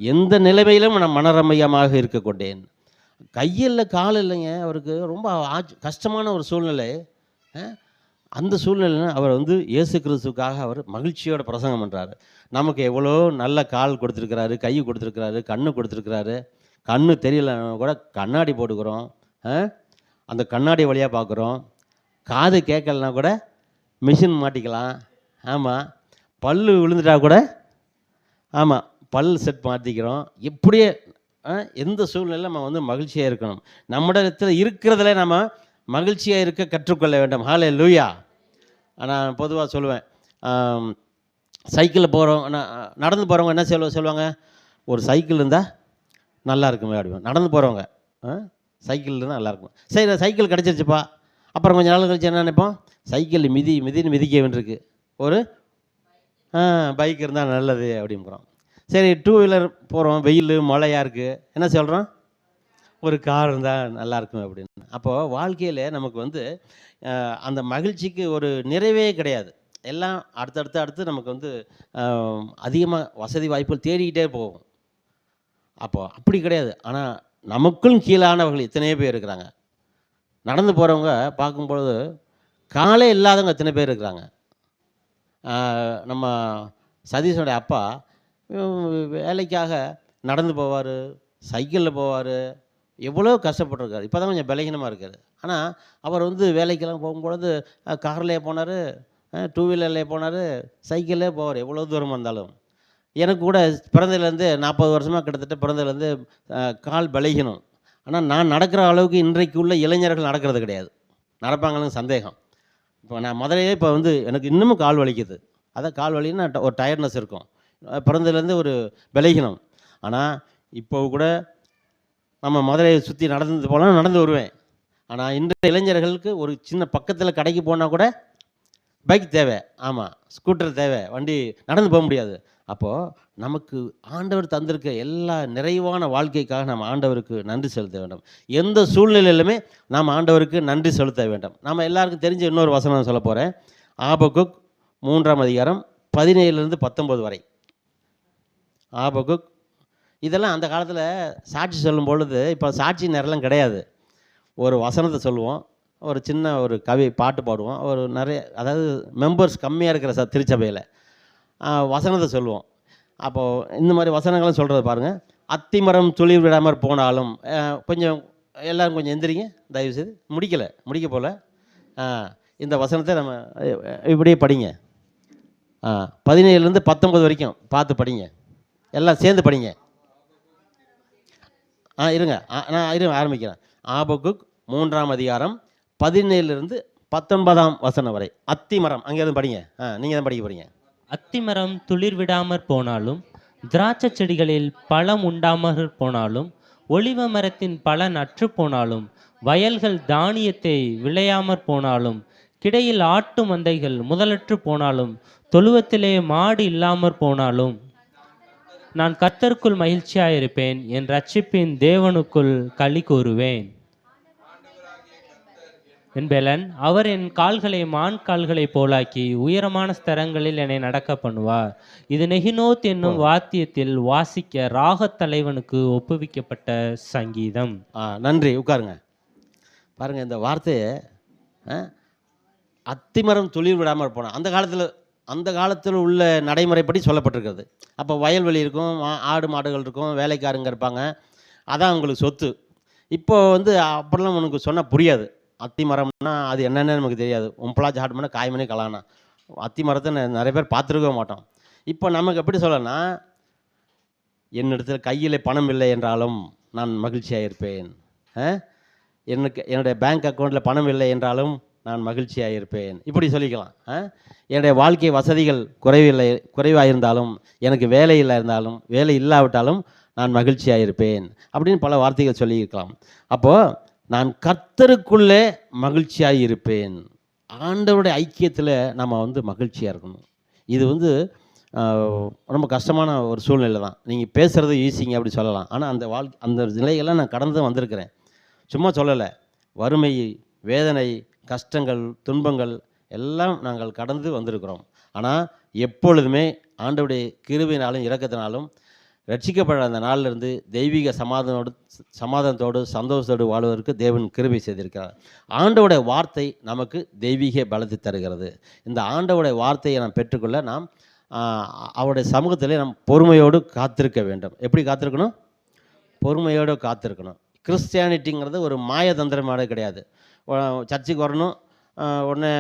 எந்த நிலைமையிலும் நான் மனரம்யமாக இருக்க கொண்டேன். கையில் கால் இல்லைங்க அவருக்கு. ரொம்ப கஷ்டமான ஒரு சூழ்நிலை. அந்த சூழ்நிலையில் அவர் வந்து இயேசு கிறிஸ்துவுக்காக அவர் மகிழ்ச்சியோட பிரசங்கம் பண்ணுறாரு. நமக்கு எவ்வளோ நல்ல கால் கொடுத்துருக்கிறாரு, கை கொடுத்துருக்கிறாரு, கண்ணு கொடுத்துருக்கிறாரு. கண்ணு தெரியலன்னா கூட கண்ணாடி போட்டுக்கிறோம். அந்த கண்ணாடி வழியாக பார்க்குறோம். காது கேட்கலனா கூட மிஷின் மாட்டிக்கலாம். ஆமாம். பல்லு விழுந்துட்டா கூட ஆமாம் பல் செட் மாற்றிக்கிறோம். இப்படியே எந்த சூழ்நிலையில் நம்ம வந்து மகிழ்ச்சியாக இருக்கணும். நம்மிடத்தில் இருக்கிறதுல நம்ம மகிழ்ச்சியாக இருக்க கற்றுக்கொள்ள வேண்டும். ஹல்லேலூயா. நான் பொதுவாக சொல்லுவேன், சைக்கிளில் போகிறவங்க, நடந்து போகிறவங்க என்ன சொல்லுவாங்க, ஒரு சைக்கிள் இருந்தால் நல்லா இருக்குமே அப்படிவாங்க. நடந்து போகிறவங்க சைக்கிள் இருந்தால் நல்லாயிருக்கும். சரி, சைக்கிள் கிடச்சிருச்சுப்பா. அப்புறம் கொஞ்சம் நாள் கழிச்சு என்ன நினைப்போம், சைக்கிள் மிதின்னு மிதிக்க வேண்டியிருக்கு, ஒரு பைக் இருந்தால் நல்லது அப்படிங்கிறோம். சரி, 2 வீலர் போகிறோம், வெயில் மழையாக இருக்குது, என்ன சொல்கிறோம், ஒரு கார் இருந்தால் நல்லாயிருக்கும் அப்படின்னு. அப்போது வாழ்க்கையில் நமக்கு வந்து அந்த மகிழ்ச்சிக்கு ஒரு நிறைவே கிடையாது. எல்லாம் அடுத்து நமக்கு வந்து அதிகமாக வசதி வாய்ப்புகள் தேடிக்கிட்டே போகும். அப்போது அப்படி கிடையாது. ஆனால் நமக்கும் கீழானவர்கள் எத்தனையோ பேர் இருக்கிறாங்க. நடந்து போகிறவங்க பார்க்கும்பொழுது காலே இல்லாதவங்க எத்தனை பேர் இருக்கிறாங்க. நம்ம சதீஷனுடைய அப்பா வேலைக்காக நடந்து போவார், சைக்கிளில் போவார், எவ்வளோ கஷ்டப்பட்டுருக்காரு. இப்போ தான் கொஞ்சம் பலகீனமாக இருக்கார். ஆனால் அவர் வந்து வேலைக்கெல்லாம் போகும்பொழுது கார்லேயே போனார், 2 வீலர்லேயே போனார், சைக்கிள்லே போவார், எவ்வளோ தூரமாக இருந்தாலும். எனக்கு கூட பிறந்ததுலேருந்து 40 வருஷமாக கிட்டத்தட்ட பிறந்ததுலேருந்து கால் பலகீனம். ஆனால் நான் நடக்கிற அளவுக்கு இன்றைக்கு உள்ள இளைஞர்கள் நடக்கிறது கிடையாது. நடப்பாங்கன்னு சந்தேகம். இப்போ நான் முதலையே இப்போ வந்து எனக்கு இன்னமும் கால் வலிக்குது. அதான் கால் வலின்னா ஒரு டயர்ட்னஸ் இருக்கும். பிறந்ததுலேருந்து ஒரு பலகீனம். ஆனால் இப்போ கூட நம்ம மதுரையை சுற்றி நடந்து போனால் நடந்து வருவேன். ஆனால் இன்றைய இளைஞர்களுக்கு ஒரு சின்ன பக்கத்தில் கடைக்கு போனால் கூட பைக் தேவை, ஆமாம் ஸ்கூட்டர் தேவை, வண்டி நடந்து போக முடியாது. அப்போது நமக்கு ஆண்டவர் தந்திருக்க எல்லா நிறைவான வாழ்க்கைக்காக நம்ம ஆண்டவருக்கு நன்றி செலுத்த வேண்டும். எந்த சூழ்நிலையிலுமே நாம் ஆண்டவருக்கு நன்றி செலுத்த வேண்டும். நம்ம எல்லாருக்கும் தெரிஞ்ச இன்னொரு வசனம் சொல்ல போகிறேன். ஆபகுக் 3ஆம் அதிகாரம் 17லிருந்து 19 வரை. ஆபகுக் இதெல்லாம் அந்த காலத்தில் சாட்சி சொல்லும் பொழுது, இப்போ சாட்சி நேரம்லாம் கிடையாது. ஒரு வசனத்தை சொல்லுவோம், ஒரு சின்ன ஒரு பாட்டு பாடுவோம், ஒரு நிறைய அதாவது மெம்பர்ஸ் கம்மியாக இருக்கிற திருச்சபையில் வசனத்தை சொல்லுவோம். அப்போது இந்த மாதிரி வசனங்களும் சொல்கிறது பாருங்கள். அத்திமரம் துளிர் விடாமல் போனாலும், கொஞ்சம் எல்லோரும் கொஞ்சம் எந்திரிங்க தயவுசெய்து. முடிக்க போல் இந்த வசனத்தை நம்ம இப்படியே படிங்க. 17லேருந்து 19 வரைக்கும் பார்த்து படிங்க, எல்லாம் சேர்ந்து படிங்க. இருங்க ஆரம்பிக்கிறேன். ஆபகுக் 3ஆம் அதிகாரம் 17லிருந்து 19ஆம் வசனம் வரை. அத்திமரம், அங்கேருந்து படிங்க. நீங்கள் தான் படிக்க போகிறீங்க. அத்திமரம் துளிர் விடாமற் போனாலும், திராட்சை செடிகளில் பழம் உண்டாமற் போனாலும், ஒலிவ மரத்தின் பலன் அற்று போனாலும், வயல்கள் தானியத்தை விளையாமற் போனாலும், கிடையில் ஆட்டு மந்தைகள் முதலற்று போனாலும், தொழுவத்திலே மாடு இல்லாமற் போனாலும், நான் கர்த்தருக்குள் மகிழ்ச்சியாயிருப்பேன், என் ரட்சிப்பின் தேவனுக்குள் களி கூறுவேன் என்பலன். அவர் என் கால்களை மான் கால்களை போலாக்கி உயரமான ஸ்தரங்களில் என்னை நடக்க பண்ணுவார். இது நெகினோத் என்னும் வாத்தியத்தில் வாசிக்க ராகத் தலைவனுக்கு ஒப்புவிக்கப்பட்ட சங்கீதம். நன்றி, உட்காருங்க. பாருங்க, இந்த வார்த்தையை அத்திமரம் துளிர் விடாமல் போனால் அந்த காலத்தில் உள்ள நடைமுறைப்படி சொல்லப்பட்டிருக்கிறது. அப்போ வயல்வெளி இருக்கும், ஆடு மாடுகள் இருக்கும், வேலைக்காரங்க இருப்பாங்க, அதான் உங்களுக்கு சொத்து. இப்போ வந்து அப்படிலாம் உனக்கு சொன்னால் புரியாது. அத்தி மரம்னா அது என்னென்னு நமக்கு தெரியாது. உம்பளாச்சி ஆடுமனா காய்மனே கலானா அத்தி மரத்தை நிறைய பேர் பார்த்துருக்க மாட்டோம். இப்போ நமக்கு எப்படி சொல்லனா, என்னிடத்தில் கையில் பணம் இல்லை என்றாலும் நான் மகிழ்ச்சியாக இருப்பேன். என்னுடைய பேங்க் அக்கௌண்ட்டில் பணம் இல்லை என்றாலும் நான் மகிழ்ச்சியாக இருப்பேன், இப்படி சொல்லிக்கலாம். என்னுடைய வாழ்க்கை வசதிகள் குறைவாக இருந்தாலும், எனக்கு வேலை இல்லை இருந்தாலும், வேலை இல்லாவிட்டாலும் நான் மகிழ்ச்சியாக இருப்பேன் அப்படின்னு பல வார்த்தைகள் சொல்லியிருக்கலாம். அப்போது நான் கர்த்தருக்குள்ளே மகிழ்ச்சியாக இருப்பேன். ஆண்டவருடைய ஐக்கியத்தில் நம்ம வந்து மகிழ்ச்சியாக இருக்கணும். இது வந்து ரொம்ப கஷ்டமான ஒரு சூழ்நிலை தான். நீங்கள் பேசுகிறது ஈஸிங்க அப்படி சொல்லலாம். ஆனால் அந்த நிலையெல்லாம் நான் கடந்து வந்திருக்கிறேன். சும்மா சொல்லலை. வறுமை, வேதனை, கஷ்டங்கள், துன்பங்கள் எல்லாம் நாங்கள் கடந்து வந்திருக்கிறோம். ஆனால் எப்பொழுதுமே ஆண்டவருடைய கிருபையினாலும் இரக்கத்தினாலும் ரட்சிக்கப்பட அந்த நாளிலிருந்து தெய்வீக சமாதானத்தோடு சந்தோஷத்தோடு வாழ்வதற்கு தேவன் கிருபை செய்திருக்கிறார். ஆண்டவருடைய வார்த்தை நமக்கு தெய்வீக பலத்தை தருகிறது. இந்த ஆண்டவருடைய வார்த்தையை நாம் பெற்றுக்கொள்ள நாம் அவருடைய சமூகத்திலே நாம் பொறுமையோடு காத்திருக்க வேண்டும். எப்படி காத்திருக்கணும்? பொறுமையோடு காத்திருக்கணும். கிறிஸ்டியானிட்டிங்கிறது ஒரு மாயதந்திரமானது கிடையாது. சர்ச்சுக்கு வரணும், உடனே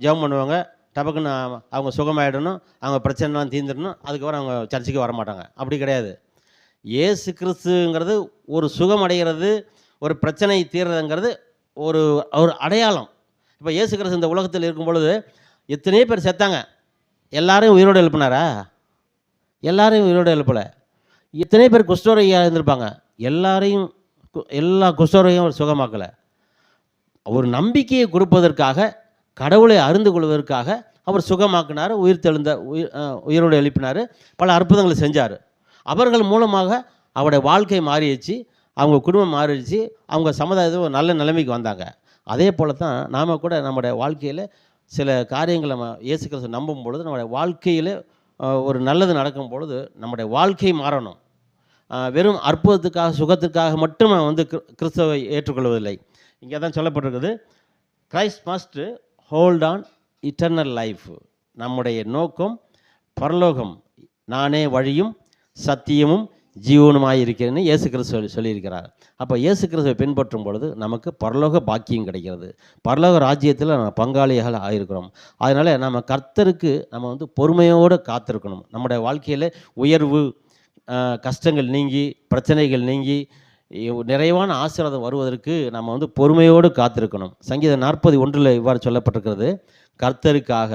ஜெபம் பண்ணுவாங்க, டபக்குன்னு அவங்க சுகமாயிடணும், அவங்க பிரச்சனைலாம் தீர்ந்துடணும், அதுக்கப்புறம் அவங்க சர்ச்சுக்கு வரமாட்டாங்க. அப்படி கிடையாது. இயேசு கிறிஸ்துங்கிறது ஒரு சுகம் அடைகிறது, ஒரு பிரச்சனை தீர்றதுங்கிறது ஒரு ஒரு அடையாளம். இப்போ இயேசு கிறிஸ்து இந்த உலகத்தில் இருக்கும் பொழுது எத்தனையோ பேர் செத்தாங்க, எல்லாரையும் உயிரோடு எழுப்பினாரா? எல்லாரையும் உயிரோடு எழுப்பலை. எத்தனை பேர் குஷ்டரோகியாக இருந்திருப்பாங்க, எல்லா குஷ்டரோகியும் அவர் சுகமாக்கலை. ஒரு நம்பிக்கையை கொடுப்பதற்காக, கடவுளை அறிந்து கொள்வதற்காக அவர் சுகமாக்கினார், உயிரோடு எழுப்பினார், பல அற்புதங்களை செஞ்சார். அவர்கள் மூலமாக அவருடைய வாழ்க்கை மாறிடுச்சு, அவங்க குடும்பம் மாறிடுச்சு, அவங்க சமுதாயத்தில் ஒரு நல்ல நிலைமைக்கு வந்தாங்க. அதே போல் தான் நாம் கூட நம்முடைய வாழ்க்கையில் சில காரியங்களை நம்ம இயேசு கிறிஸ்து நம்பும் பொழுது நம்முடைய வாழ்க்கையில் ஒரு நல்லது நடக்கும் பொழுது நம்முடைய வாழ்க்கை மாறணும். வெறும் அற்புதத்துக்காக சுகத்துக்காக மட்டும் நம்ம கிறிஸ்துவை ஏற்றுக்கொள்வதில்லை. இங்கே தான் சொல்லப்பட்டிருக்குது, Christ must hold on eternal life. நம்முடைய நோக்கம் பரலோகம். நானே வழியும் சத்தியமும் ஜீவனுமாய் இருக்கிறேன்னு இயேசு கிறிஸ்து சொல்லியிருக்கிறார். அப்போ இயேசு கிறிஸ்துவை பின்பற்றும் பொழுது நமக்கு பரலோக பாக்கியம் கிடைக்கிறது, பரலோக ராஜ்யத்தில் நம்ம பங்காளியாக ஆகிருக்கிறோம். அதனால் நம்ம கர்த்தருக்கு நம்ம பொறுமையோடு காத்திருக்கணும். நம்முடைய வாழ்க்கையில் உயர்வு, கஷ்டங்கள் நீங்கி, பிரச்சனைகள் நீங்கி, நிறைவான ஆசீர்வாதம் வருவதற்கு நம்ம பொறுமையோடு காத்திருக்கணும். சங்கீதம் 40:1 இவ்வாறு சொல்லப்பட்டிருக்கிறது, கர்த்தருக்காக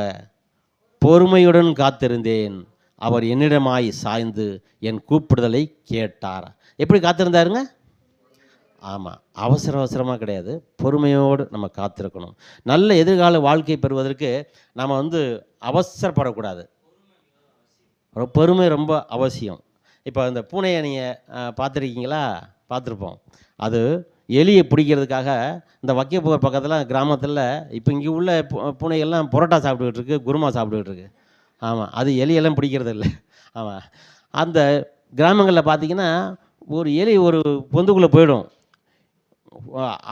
பொறுமையுடன் காத்திருந்தேன், அவர் என்னிடமாய் சாய்ந்து என் கூப்பிடுதலை கேட்டார். எப்படி காத்திருந்தாருங்க? ஆமாம், அவசரமாக கிடையாது, பொறுமையோடு நம்ம காத்திருக்கணும். நல்ல எதிர்கால வாழ்க்கை பெறுவதற்கு நம்ம அவசரப்படக்கூடாது. பொறுமை ரொம்ப அவசியம். இப்போ இந்த பூனையை நீங்கள் பார்த்துருக்கீங்களா? பார்த்துருப்போம். அது எலியை பிடிக்கிறதுக்காக இந்த வக்கியப்பூர் பக்கத்தில் கிராமத்தில் இப்போ இங்கே உள்ள பூனைகள்லாம் புரோட்டா சாப்பிட்டுக்கிட்டு இருக்கு, குருமா சாப்பிட்டுக்கிட்டு இருக்கு. ஆமாம், அது எலியெல்லாம் பிடிக்கிறது இல்லை. ஆமாம், அந்த கிராமங்களில் பார்த்திங்கன்னா ஒரு எலி ஒரு பொந்துக்குள்ளே போயிடும்.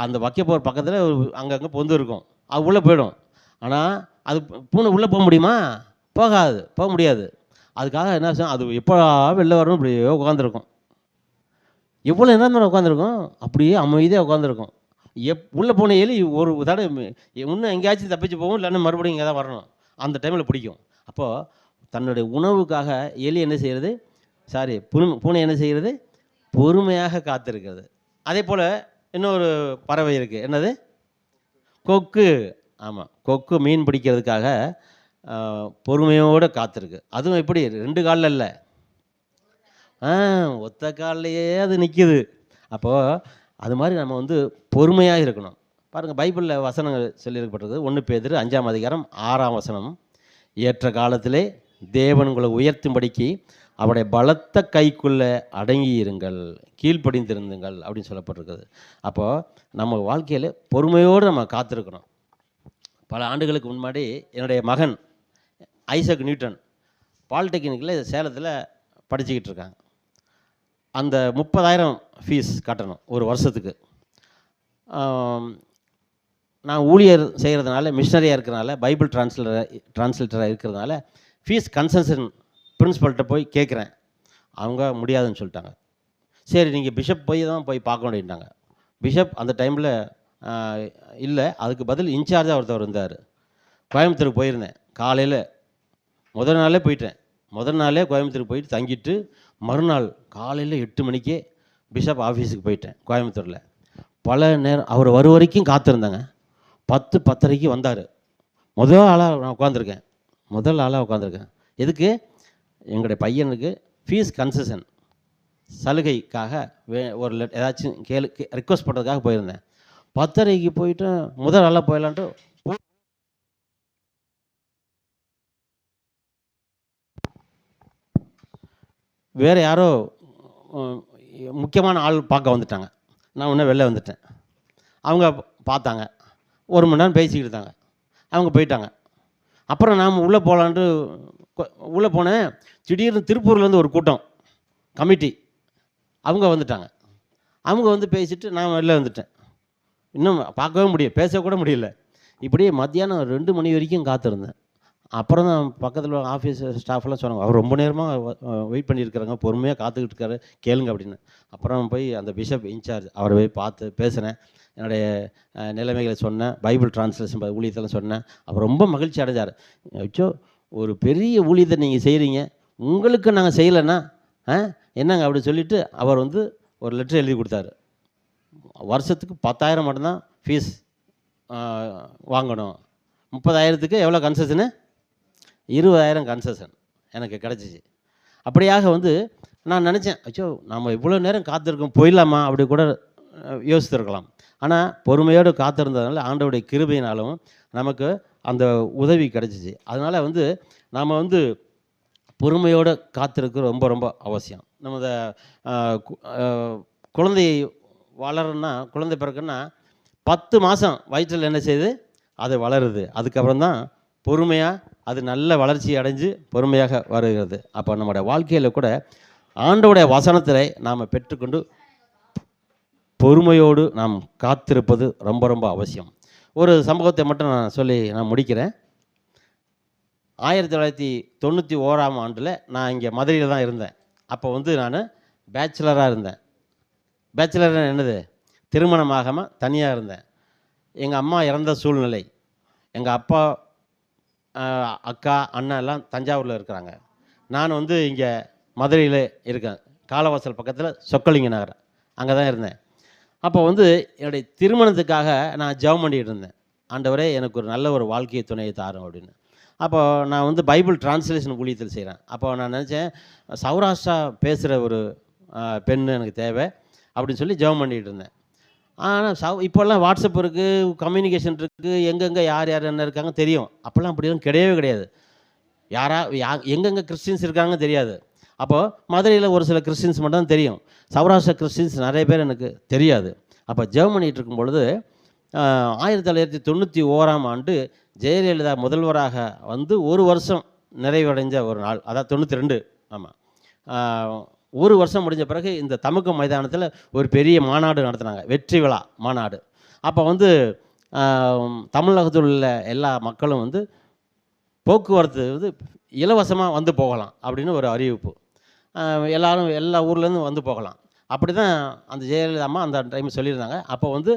அந்த வக்கியப்பூர் பக்கத்தில் அங்கங்கே பொந்து இருக்கும், அது உள்ளே போயிடும். ஆனால் அது பூனை உள்ளே போக முடியுமா? போக முடியாது. அதுக்காக என்ன செய்யும், அது எப்போ வெளில வரணும் இப்படியே உட்காந்துருக்கும். எவ்வளோ நேரம் உட்காந்துருக்கும், அப்படியே அமைதியாக உட்காந்துருக்கும். உள்ளே போன எலி ஒரு தடவை இன்னும் எங்கேயாச்சும் தப்பிச்சு போகும், இல்லைன்னா மறுபடியும் இங்கே தான் வரணும். அந்த டைமில் பிடிக்கும். அப்போது தன்னுடைய உணவுக்காக எலி என்ன செய்கிறது, பூனை என்ன செய்கிறது, பொறுமையாக காத்திருக்கிறது. அதே போல் இன்னொரு பறவை இருக்குது, என்னது? கொக்கு. ஆமாம், கொக்கு மீன் பிடிக்கிறதுக்காக பொறுமையோடு காத்திருக்கு. அதுவும் எப்படி, 2 காலில் இல்லை, ஒத்த காலிலேயே அது நிற்கிது. அப்போது அது மாதிரி நம்ம பொறுமையாக இருக்கணும். பாருங்கள், பைபிளில் வசனங்கள் சொல்லியிருக்கப்பட்டிருக்கு. 1 பேதுரு 5:6 ஏற்ற காலத்திலே தேவன் உங்களை உயர்த்தும்படிக்கு அவருடைய பலத்த கைக்குள்ளே அடங்கி இருங்கள், கீழ்ப்படிந்திருந்துங்கள் அப்படின்னு சொல்லப்பட்டிருக்குது. அப்போது நம்ம வாழ்க்கையில் பொறுமையோடு நம்ம காத்திருக்கணும். பல ஆண்டுகளுக்கு முன்னாடி என்னுடைய மகன் ஐசக் நியூட்டன் பாலிடெக்னிக்கில் சேலத்தில் படிச்சுக்கிட்டு இருக்காங்க. அந்த 30,000 ஃபீஸ் கட்டணும் ஒரு வருஷத்துக்கு. நான் ஊழியர் செய்கிறதுனால, மிஷனரியாக இருக்கிறதுனால, பைபிள் டிரான்ஸ்லேட்டராக இருக்கிறதுனால ஃபீஸ் கன்செஷன் பிரின்ஸிபல்கிட்ட போய் கேட்குறேன். அவங்க முடியாதுன்னு சொல்லிட்டாங்க. சரி, நீங்கள் பிஷப் போய் பார்க்க அப்படின்ட்டாங்க. பிஷப் அந்த டைமில் இல்லை, அதுக்கு பதில் இன்சார்ஜாக ஒருத்தவர் இருந்தார். கோயம்புத்தூருக்கு போயிருந்தேன். காலையில் முதல் நாளே கோயம்புத்தூருக்கு போயிட்டு தங்கிட்டு மறுநாள் காலையில் 8 மணிக்கே பிஷப் ஆஃபீஸுக்கு போயிட்டேன் கோயம்புத்தூரில். பல நேரம் அவர் வரும் வரைக்கும் காத்திருந்தாங்க. 10-10:30 வந்தார். முதல் ஆளாக உட்காந்துருக்கேன். எதுக்கு? எங்களுடைய பையனுக்கு ஃபீஸ் கன்செஷன் சலுகைக்காக ஒரு ஏதாச்சும் ரிக்வஸ்ட் பண்ணுறதுக்காக போயிருந்தேன். 10:30 போயிட்டு முதல் ஆளாக போயிடலான்ட்டு வேறு யாரோ முக்கியமான ஆள் பார்க்க வந்துட்டாங்க. நான் இன்னும் வெளில வந்துட்டேன். அவங்க பார்த்தாங்க, 1 மணி நேரம் பேசிக்கிட்டு இருந்தாங்க. அவங்க போயிட்டாங்க. அப்புறம் நாம் உள்ளே போகலான்ட்டு உள்ளே போனேன். திடீர்னு திருப்பூர்லேருந்து ஒரு கூட்டம் கமிட்டி அவங்க வந்துட்டாங்க. அவங்க வந்து பேசிட்டு நான் வெளில வந்துட்டேன். இன்னும் பார்க்கவே முடியல, பேசக்கூட முடியல. இப்படியே மத்தியானம் 2 மணி வரைக்கும் காத்திருந்தேன். அப்புறம் தான் பக்கத்தில் ஆஃபீஸ் ஸ்டாஃப்லாம் சொன்னாங்க, அவர் ரொம்ப நேரமாக வெயிட் பண்ணியிருக்கிறாங்க, பொறுமையாக காத்துக்கிட்டு இருக்காரு, கேளுங்க அப்படின்னு. அப்புறம் போய் அந்த பிஷப் இன்சார்ஜ் அவரை போய் பார்த்து பேசினேன். என்னுடைய நிலைமைகளை சொன்னேன், பைபிள் டிரான்ஸ்லேஷன் ஊழியத்தெல்லாம் சொன்னேன். அவர் ரொம்ப மகிழ்ச்சி அடைஞ்சார். அச்சோ, ஒரு பெரிய ஊழியத்தை நீங்கள் செய்கிறீங்க, உங்களுக்கு நாங்கள் செய்யலைன்னா என்னங்க அப்படின்னு சொல்லிவிட்டு அவர் வந்து ஒரு லெட்டர் எழுதி கொடுத்தாரு. வருஷத்துக்கு 10,000 மட்டும்தான் ஃபீஸ் வாங்கணும், 30,000க்கு எவ்வளோ கன்செஷனு, 20,000 கன்செஷன் எனக்கு கிடச்சிச்சு. அப்படியாக வந்து நான் நினச்சேன், அச்சோ நம்ம இவ்வளோ நேரம் காத்திருக்கோம், போயிடலாமா அப்படி கூட யோசித்திருக்கலாம். ஆனால் பொறுமையோடு காத்திருந்ததுனால ஆண்டவருடைய கிருபையினாலும் நமக்கு அந்த உதவி கிடச்சிச்சு. அதனால் வந்து நாம் வந்து பொறுமையோடு காத்திருக்க ரொம்ப ரொம்ப அவசியம். நம்ம குழந்தை வளரணுன்னா, குழந்தை பிறக்குன்னா 10 மாதம் வயிற்றில் என்ன செய்யுது, அது வளருது. அதுக்கப்புறம் தான் பொறுமையாக அது நல்ல வளர்ச்சி அடைஞ்சு பொறுமையாக வருகிறது. அப்போ நம்முடைய வாழ்க்கையில் கூட ஆண்டவருடைய வசனத்தை நாம் பெற்றுக்கொண்டு பொறுமையோடு நாம் காத்திருப்பது ரொம்ப ரொம்ப அவசியம். ஒரு சம்பவத்தை மட்டும் நான் சொல்லி நான் முடிக்கிறேன். 1991ஆம் ஆண்டில் நான் இங்கே மதுரையில் தான் இருந்தேன். அப்போ வந்து நான் பேச்சுலராக இருந்தேன். பேச்சுலர் என்னது, திருமணமாகாமல் தனியாக இருந்தேன். எங்கள் அம்மா இறந்த சூழ்நிலை. எங்கள் அப்பா, அக்கா, அண்ணன் எல்லாம் தஞ்சாவூரில் இருக்கிறாங்க. நான் வந்து இங்கே மதுரையில் இருக்கேன், காலவாசல் பக்கத்தில் சொக்கலிங்க நகர், அங்கே தான் இருந்தேன். அப்போ வந்து என்னுடைய திருமணத்துக்காக நான் ஜெபம் பண்ணிகிட்டு இருந்தேன். ஆண்டவரே எனக்கு ஒரு நல்ல ஒரு வாழ்க்கை துணையை தாரும் அப்படின்னு. அப்போ நான் வந்து பைபிள் டிரான்ஸ்லேஷன் ஊழியத்தில் செய்கிறேன். அப்போ நான் நினச்சேன், சௌராஷ்டிரா பேசுகிற ஒரு பெண் எனக்கு தேவை அப்படின்னு சொல்லி ஜெபம் பண்ணிகிட்டு இருந்தேன். ஆனால் இப்போல்லாம் வாட்ஸ்அப் இருக்குது, கம்யூனிகேஷன் இருக்குது, எங்கெங்கே யார் யார் என்ன இருக்காங்க தெரியும். அப்போல்லாம் அப்படிலாம் கிடையவே கிடையாது. எங்கெங்கே கிறிஸ்டின்ஸ் இருக்காங்க தெரியாது. அப்போது மதுரையில் ஒரு சில கிறிஸ்டின்ஸ் மட்டும் தான் தெரியும். சௌராஷ்டிரா கிறிஸ்டின்ஸ் நிறைய பேர் எனக்கு தெரியாது. அப்போ ஜெபம் பண்ணிகிட்டு இருக்கும் பொழுது 1991ஆம் ஆண்டு ஜெயலலிதா முதல்வராக வந்து 1 வருஷம் நிறைவடைஞ்ச ஒரு நாள், அதாவது 92. ஆமாம், 1 வருஷம் முடிஞ்ச பிறகு இந்த தமுக்கம் மைதானத்தில் ஒரு பெரிய மாநாடு நடத்தினாங்க, வெற்றி விழா மாநாடு. அப்போ வந்து தமிழகத்தில் உள்ள எல்லா மக்களும் வந்து போக்குவரத்து வந்து இலவசமாக வந்து போகலாம் அப்படின்னு ஒரு அறிவிப்பு. எல்லோரும் எல்லா ஊர்லேருந்து வந்து போகலாம். அப்படி தான் அந்த ஜெயலலிதா அம்மா அந்த டைம் சொல்லியிருந்தாங்க. அப்போ வந்து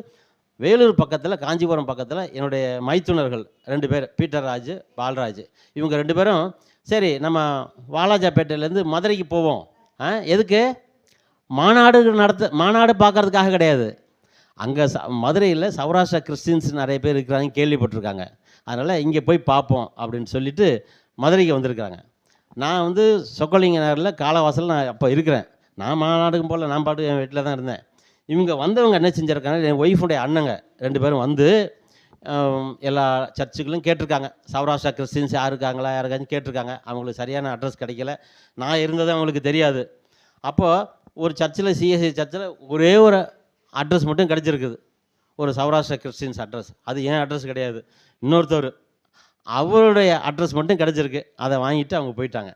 வேலூர் பக்கத்தில், காஞ்சிபுரம் பக்கத்தில் என்னுடைய மைத்துனர்கள் 2 பேர், பீட்டர் ராஜ், பால்ராஜ், இவங்க 2 பேரும் சரி நம்ம வாலாஜாப்பேட்டையிலேருந்து மதுரைக்கு போவோம். எதுக்கு? மாநாடு பார்க்கறதுக்காக கிடையாது. அங்கே மதுரையில் சௌராஷ்டிரா கிறிஸ்டின்ஸ் நிறைய பேர் இருக்கிறாங்க, கேள்விப்பட்டிருக்காங்க. அதனால் இங்கே போய் பார்ப்போம் அப்படின்னு சொல்லிட்டு மதுரைக்கு வந்திருக்காங்க. நான் வந்து சொக்கலிங்க நகரில் காலவாசல் நான் அப்போ இருக்கிறேன். நான் மாநாடுக்கும் போல் நான் பாட்டு என் வீட்டில் தான் இருந்தேன். இவங்க வந்தவங்க என்ன செஞ்சுருக்காங்க, என் ஒய்ஃபுடைய அண்ணங்க 2 பேரும் வந்து எல்லா சர்ச்சுகளும் கேட்டிருக்காங்க, சௌராஷ்டிரா கிறிஸ்டின்ஸ் யார் இருக்காங்களா, யாருக்காச்சும் கேட்டிருக்காங்க. அவங்களுக்கு சரியான அட்ரஸ் கிடைக்கல, நான் இருந்தது அவங்களுக்கு தெரியாது. அப்போது ஒரு சர்ச்சில், சிஎஸ்ஐ சர்ச்சில் ஒரே ஒரு அட்ரஸ் மட்டும் கிடச்சிருக்குது, ஒரு சௌராஷ்டிரா கிறிஸ்டின்ஸ் அட்ரஸ். அது ஏன் அட்ரஸ் கிடையாது, இன்னொருத்தர் அவருடைய அட்ரஸ் மட்டும் கிடச்சிருக்கு. அதை வாங்கிட்டு அவங்க போயிட்டாங்க.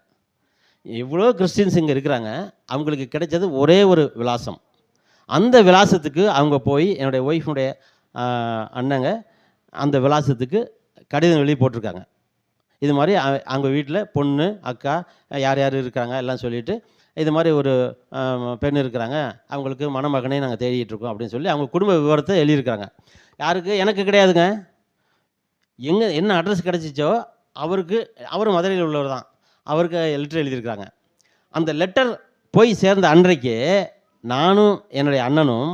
இவ்வளோ கிறிஸ்டின்ஸ் இங்கே இருக்கிறாங்க, அவங்களுக்கு கிடைச்சது ஒரே ஒரு விலாசம். அந்த விலாசத்துக்கு அவங்க போய், என்னுடைய ஒய்ஃபுடைய அண்ணங்க அந்த விலாசத்துக்கு கடிதம் எழுதி போட்டிருக்காங்க. இது மாதிரி அவங்க வீட்டில் பொண்ணு, அக்கா, யார் யார் இருக்காங்க எல்லாம் சொல்லிவிட்டு, இது மாதிரி ஒரு பெண் இருக்கிறாங்க, அவங்களுக்கு மணமகனே நாங்கள் தேடிட்டு இருக்கோம் அப்படின்னு சொல்லி அவங்க குடும்ப விவரத்தை எழுதியிருக்காங்க. யாருக்கு? எனக்கு கிடையாதுங்க. என்ன அட்ரஸ் கிடச்சிச்சோ அவருக்கு, அவர் மதுரையில் உள்ளவர் தான், அவருக்கு லெட்டர் எழுதியிருக்காங்க. அந்த லெட்டர் போய் சேர்ந்த அன்றைக்கே நானும் என்னுடைய அண்ணனும்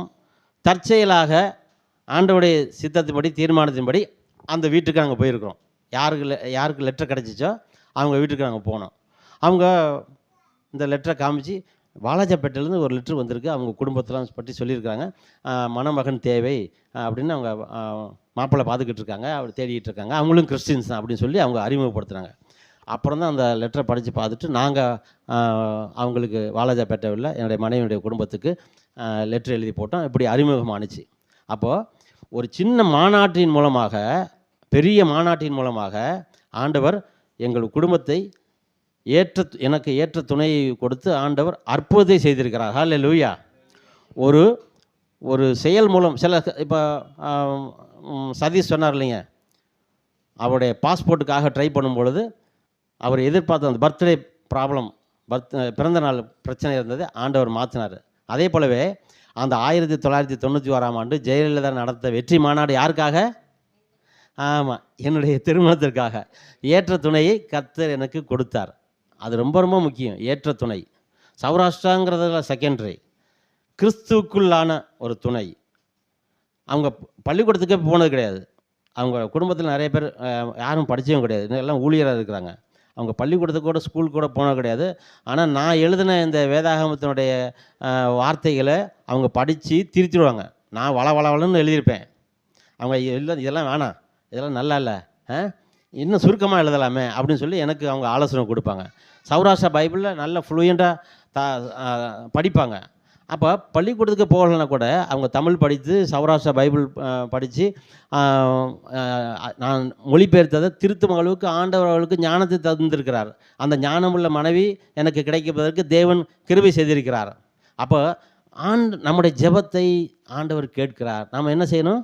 தற்செயலாக ஆண்டவருடைய சித்தத்தின்படி, தீர்மானத்தின்படி அந்த வீட்டுக்கு நாங்கள் போயிருக்கிறோம். யாருக்கு லெட்டர் கிடச்சிச்சோ அவங்க வீட்டுக்கு நாங்கள் போனோம். அவங்க இந்த லெட்டரை காமிச்சு, வாலாஜாப்பேட்டையிலேருந்து ஒரு லெட்ரு வந்திருக்கு, அவங்க குடும்பத்தெலாம் பற்றி சொல்லியிருக்காங்க, மணமகன் தேவை அப்படின்னு அவங்க மாப்பிள்ளை பார்த்துக்கிட்டு இருக்காங்க, அவர் தேடிக்கிட்டு இருக்காங்க, அவங்களும் கிறிஸ்டின்ஸ் தான் அப்படின்னு சொல்லி அவங்க அறிமுகப்படுத்துகிறாங்க. அப்புறம் தான் அந்த லெட்டரை படித்து பார்த்துட்டு நாங்கள் அவங்களுக்கு வாலாஜாப்பேட்டையில் என்னுடைய மனைவியுடைய குடும்பத்துக்கு லெட்ரு எழுதி போட்டோம். இப்படி அறிமுகமானுச்சு. அப்போது ஒரு சின்ன மாநாட்டின் மூலமாக, பெரிய மாநாட்டின் மூலமாக ஆண்டவர் எங்கள் குடும்பத்தை எனக்கு ஏற்ற துணையை கொடுத்து ஆண்டவர் அற்புதத்தை செய்திருக்கிறார். ஹல்லேலூயா. ஒரு ஒரு செயல் மூலம் சில இப்போ சதீஷ் சொன்னார் இல்லைங்க, அவருடைய பாஸ்போர்ட்டுக்காக ட்ரை பண்ணும்பொழுது அவர் எதிர்பார்த்த அந்த பர்த்டே ப்ராப்ளம், பிறந்த நாள் பிரச்சனை இருந்தது, ஆண்டவர் மாற்றினார். அதே போலவே அந்த 1991ஆம் ஆண்டு ஜெயலலிதா நடத்த வெற்றி மாநாடு யாருக்காக? ஆமாம், என்னுடைய திருமணத்திற்காக. ஏற்ற துணையை கர்த்தர் எனக்கு கொடுத்தார். அது ரொம்ப ரொம்ப முக்கியம். ஏற்ற துணை சௌராஷ்டிராங்கிறதுல செகண்டரி, கிறிஸ்துவுக்குள்ளான ஒரு துணை. அவங்க பள்ளிக்கூடத்துக்கே போனது கிடையாது. அவங்க குடும்பத்தில் நிறைய பேர் யாரும் படித்தவங்க கிடையாது, எல்லாம் ஊழியராக இருக்கிறாங்க. அவங்க பள்ளிக்கூடத்துக்கு கூட ஸ்கூல் கூட போனது கிடையாது. ஆனால் நான் எழுதின இந்த வேதாகமத்தினுடைய வார்த்தைகளை அவங்க படித்து திருத்திடுவாங்க. நான் வளன்னு எழுதியிருப்பேன். அவங்க இதெல்லாம் வேணாம், இதெல்லாம் நல்லா இல்லை, இன்னும் சுருக்கமாக எழுதலாமே அப்படின்னு சொல்லி எனக்கு அவங்க ஆலோசனை கொடுப்பாங்க. சௌராஷ்டிரா பைபிளில் நல்ல ஃப்ளூயண்ட்டாக படிப்பாங்க. அப்போ பள்ளிக்கூடத்துக்கு போகலைன்னா கூட அவங்க தமிழ் படித்து சௌராஷ்டிரா பைபிள் படித்து நான் மொழிபெயர்த்ததை திருத்தும் அளவுக்கு ஆண்டவர் அவர்களுக்கு ஞானத்தை தந்திருக்கிறார். அந்த ஞானமுள்ள மனைவி எனக்கு கிடைப்பதற்கு தேவன் கிருபை செய்திருக்கிறார். அப்போ நம்முடைய ஜெபத்தை ஆண்டவர் கேட்கிறார். நாம் என்ன செய்யணும்?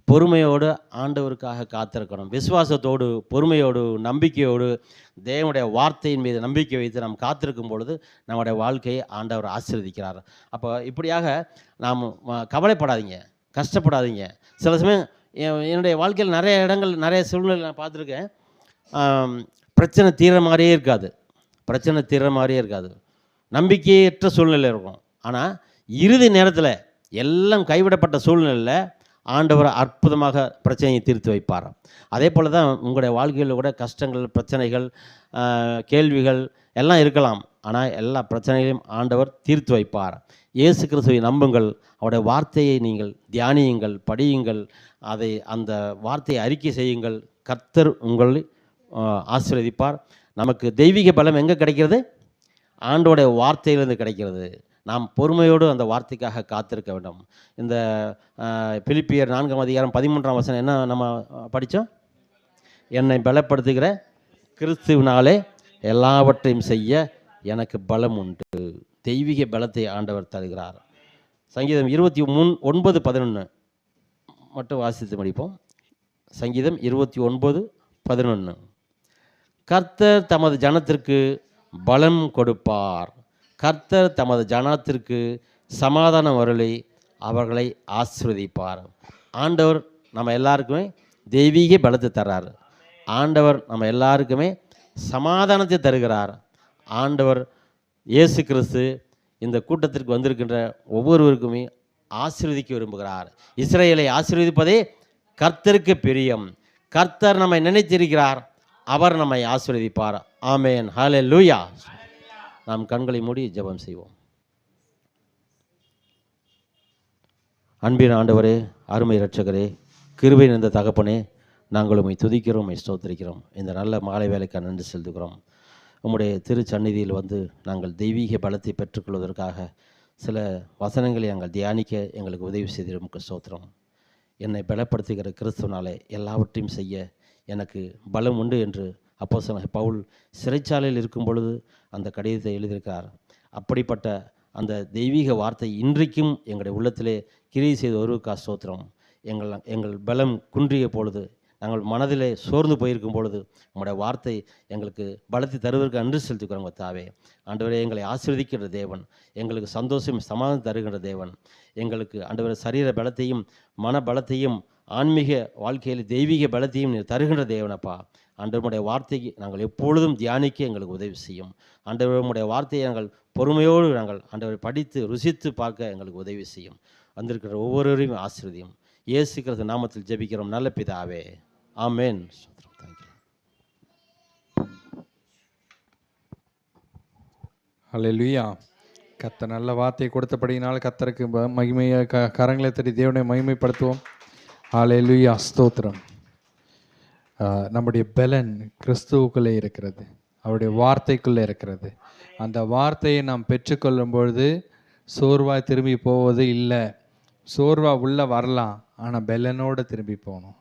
பொறுமையோடு ஆண்டவருக்காக காத்திருக்கணும். விசுவாசத்தோடு, பொறுமையோடு, நம்பிக்கையோடு தேவனுடைய வார்த்தையின் மீது நம்பிக்கை வைத்து நாம் காத்திருக்கும் பொழுது நம்முடைய வாழ்க்கையை ஆண்டவர் ஆசீர்வதிக்கிறார். அப்போ இப்படியாக நாம் கவலைப்படாதீங்க, கஷ்டப்படாதீங்க. சில சமயம் என்னுடைய வாழ்க்கையில் நிறைய இடங்கள், நிறைய சூழ்நிலை நான் பார்த்துருக்கேன். பிரச்சனை தீர மாதிரியே இருக்காது, நம்பிக்கையற்ற சூழ்நிலை இருக்கும். ஆனால் இறுதி நேரத்தில் எல்லாம் கைவிடப்பட்ட சூழ்நிலையில் ஆண்டவர் அற்புதமாக பிரச்சனையை தீர்த்து வைப்பார். அதே போல் தான் உங்களுடைய வாழ்க்கையில் கூட கஷ்டங்கள், பிரச்சனைகள், கேள்விகள் எல்லாம் இருக்கலாம். ஆனால் எல்லா பிரச்சனைகளையும் ஆண்டவர் தீர்த்து வைப்பார். இயேசு கிறிஸ்துவை நம்புங்கள், அவருடைய வார்த்தையை நீங்கள் தியானியுங்கள், படியுங்கள், அந்த வார்த்தையை அறிக்கை செய்யுங்கள். கர்த்தர் உங்களை ஆசீர்வதிப்பார். நமக்கு தெய்வீக பலம் எங்கே கிடைக்கிறது? ஆண்டோடைய வார்த்தையிலிருந்து கிடைக்கிறது. நாம் பொறுமையோடு அந்த வார்த்தைக்காக காத்திருக்க வேண்டும். இந்த பிலிப்பியர் 4ஆம் அதிகாரம் 13ஆம் வசனம் என்ன நம்ம படித்தோம்? என்னை பலப்படுத்துகிற கிறிஸ்துவினாலே எல்லாவற்றையும் செய்ய எனக்கு பலம் உண்டு. தெய்வீக பலத்தை ஆண்டவர் தருகிறார். சங்கீதம் 29:11 மட்டும் வாசித்து முடிப்போம். சங்கீதம் 29:11. கர்த்தர் தமது ஜனத்திற்கு பலம் கொடுப்பார், கர்த்தர் தமது ஜனத்திற்கு சமாதானம் அருளி அவர்களை ஆசீர்வதிப்பார். ஆண்டவர் நம்ம எல்லாருக்குமே தெய்வீக பலத்தை தர்றார். ஆண்டவர் நம்ம எல்லாருக்குமே சமாதானத்தை தருகிறார். ஆண்டவர் இயேசு கிறிஸ்து இந்த கூட்டத்திற்கு வந்திருக்கின்ற ஒவ்வொருவருக்குமே ஆசீர்வதிக்க விரும்புகிறார். இஸ்ரவேலை ஆசீர்வதிப்பதே கர்த்தருக்கு பிரியம். கர்த்தர் நம்மை நினைத்திருக்கிறார், அவர் நம்மை ஆசீர்வதிப்பார். ஆமென், ஹல்லேலூயா. நாம் கண்களை மூடி ஜெபம் செய்வோம். அன்பின் ஆண்டவரே, அருமை இரட்சகரே, கிருபை நிறைந்த தகப்பனே, நாங்கள் உம்மை துதிக்கிறோம், உம்மை ஸ்தோத்திரிக்கிறோம். இந்த நல்ல மாலை வேலைக்கு நன்றி செலுத்துகிறோம். உம்முடைய திருச்சந்நிதியில் வந்து நாங்கள் தெய்வீக பலத்தை பெற்றுக்கொள்வதற்காக சில வசனங்களை நாங்கள் தியானிக்க எங்களுக்கு உதவி செய்திருக்க ஸ்தோத்திரம். என்னை பலப்படுத்துகிற கிறிஸ்துவனாலே எல்லாவற்றையும் செய்ய எனக்கு பலம் உண்டு என்று அப்போஸ்தலன் பவுல் சிறைச்சாலையில் இருக்கும் பொழுது அந்த கடிதத்தை எழுதியிருக்கிறார். அப்படிப்பட்ட அந்த தெய்வீக வார்த்தை இன்றைக்கும் எங்களுடைய உள்ளத்திலே கிரியை செய்து வருவதற்காக ஸ்தோத்திரம். எங்கள் பலம் குன்றிய பொழுது, நாங்கள் மனதிலே சோர்ந்து போயிருக்கும் பொழுது உங்களுடைய வார்த்தை எங்களுக்கு பலத்தை தருவதற்கு நன்றி செலுத்துக்கிறோம். தாவே ஆண்டவரே, எங்களை ஆசீர்வதிக்கின்ற தேவன், எங்களுக்கு சந்தோஷம் சமாதானம் தருகின்ற தேவன், எங்களுக்கு ஆண்டவரே சரீர பலத்தையும் மன பலத்தையும் ஆன்மீக வாழ்க்கையில் தெய்வீக பலத்தையும் நீர் தருகின்ற தேவனப்பா. ஆண்டவருடைய வார்த்தைக்கு நாங்கள் எப்பொழுதும் தியானிக்க எங்களுக்கு உதவி செய்யும். ஆண்டவருடைய வார்த்தையை நாங்கள் பொறுமையோடு நாங்கள் ஆண்டவரை படித்து ருசித்து பார்க்க எங்களுக்கு உதவி செய்யும். வந்திருக்கிற ஒவ்வொருவரையும் ஆசீர்வதியும். இயேசு கிறிஸ்து நாமத்தில் ஜெபிக்கிறோம் நல்ல பிதாவே, ஆமென். ஹல்லேலூயா. கர்த்தர் நல்ல வார்த்தையை கொடுத்தபடியினால் கர்த்தருக்கு மகிமையை கரங்களை தட்டி தேவனை மகிமைப்படுத்துவோம். ஹல்லேலூயா, ஸ்தோத்திரம். நம்முடைய பலன் கிறிஸ்துவுக்குள்ளே இருக்கிறது, அவருடைய வார்த்தைக்குள்ளே இருக்கிறது. அந்த வார்த்தையை நாம் பெற்றுக்கொள்ளும் பொழுது சோர்வாக திரும்பி போவது இல்லை. சோர்வாக உள்ளே வரலாம், ஆனால் பலனோடு திரும்பி போகணும்.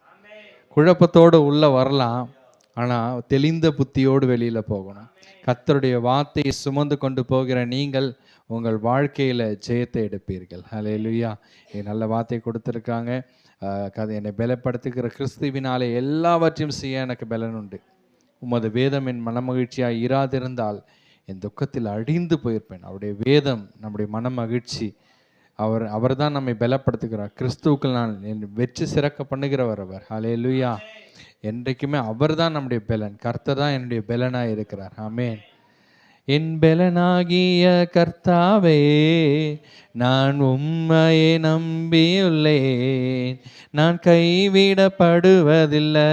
குழப்பத்தோடு உள்ளே வரலாம், ஆனால் தெளிந்த புத்தியோடு வெளியில் போகணும். கர்த்தருடைய வார்த்தையை சுமந்து கொண்டு போகிற நீங்கள் உங்கள் வாழ்க்கையில் ஜெயத்தை எடுப்பீர்கள். ஹல்லேலூயா. நல்ல வார்த்தை கொடுத்துருக்காங்க. என்னை பலப்படுத்துகிற கிறிஸ்துவினாலே எல்லாவற்றையும் செய்ய எனக்கு பலன் உண்டு. உமது வேதம் என் மனமகிழ்ச்சியாக இராதிருந்தால் என் துக்கத்தில் அழிந்து போயிருப்பேன். அவருடைய வேதம் நம்முடைய மனமகிழ்ச்சி. அவர் தான் நம்மை பலப்படுத்துகிறார். கிறிஸ்துவுக்குள் நான் என் வெற்றி சிறக்க பண்ணுகிறவர் அவர். ஹல்லேலூயா. என்றைக்குமே அவர் தான் நம்முடைய பலன். கர்த்தர் தான் என்னுடைய பலனாக இருக்கிறார். ஆமென். என் பலனாகிய கர்த்தாவே, நான் உம்மையை நம்பியுள்ளேன், நான் கைவிடப்படுவதில்லை.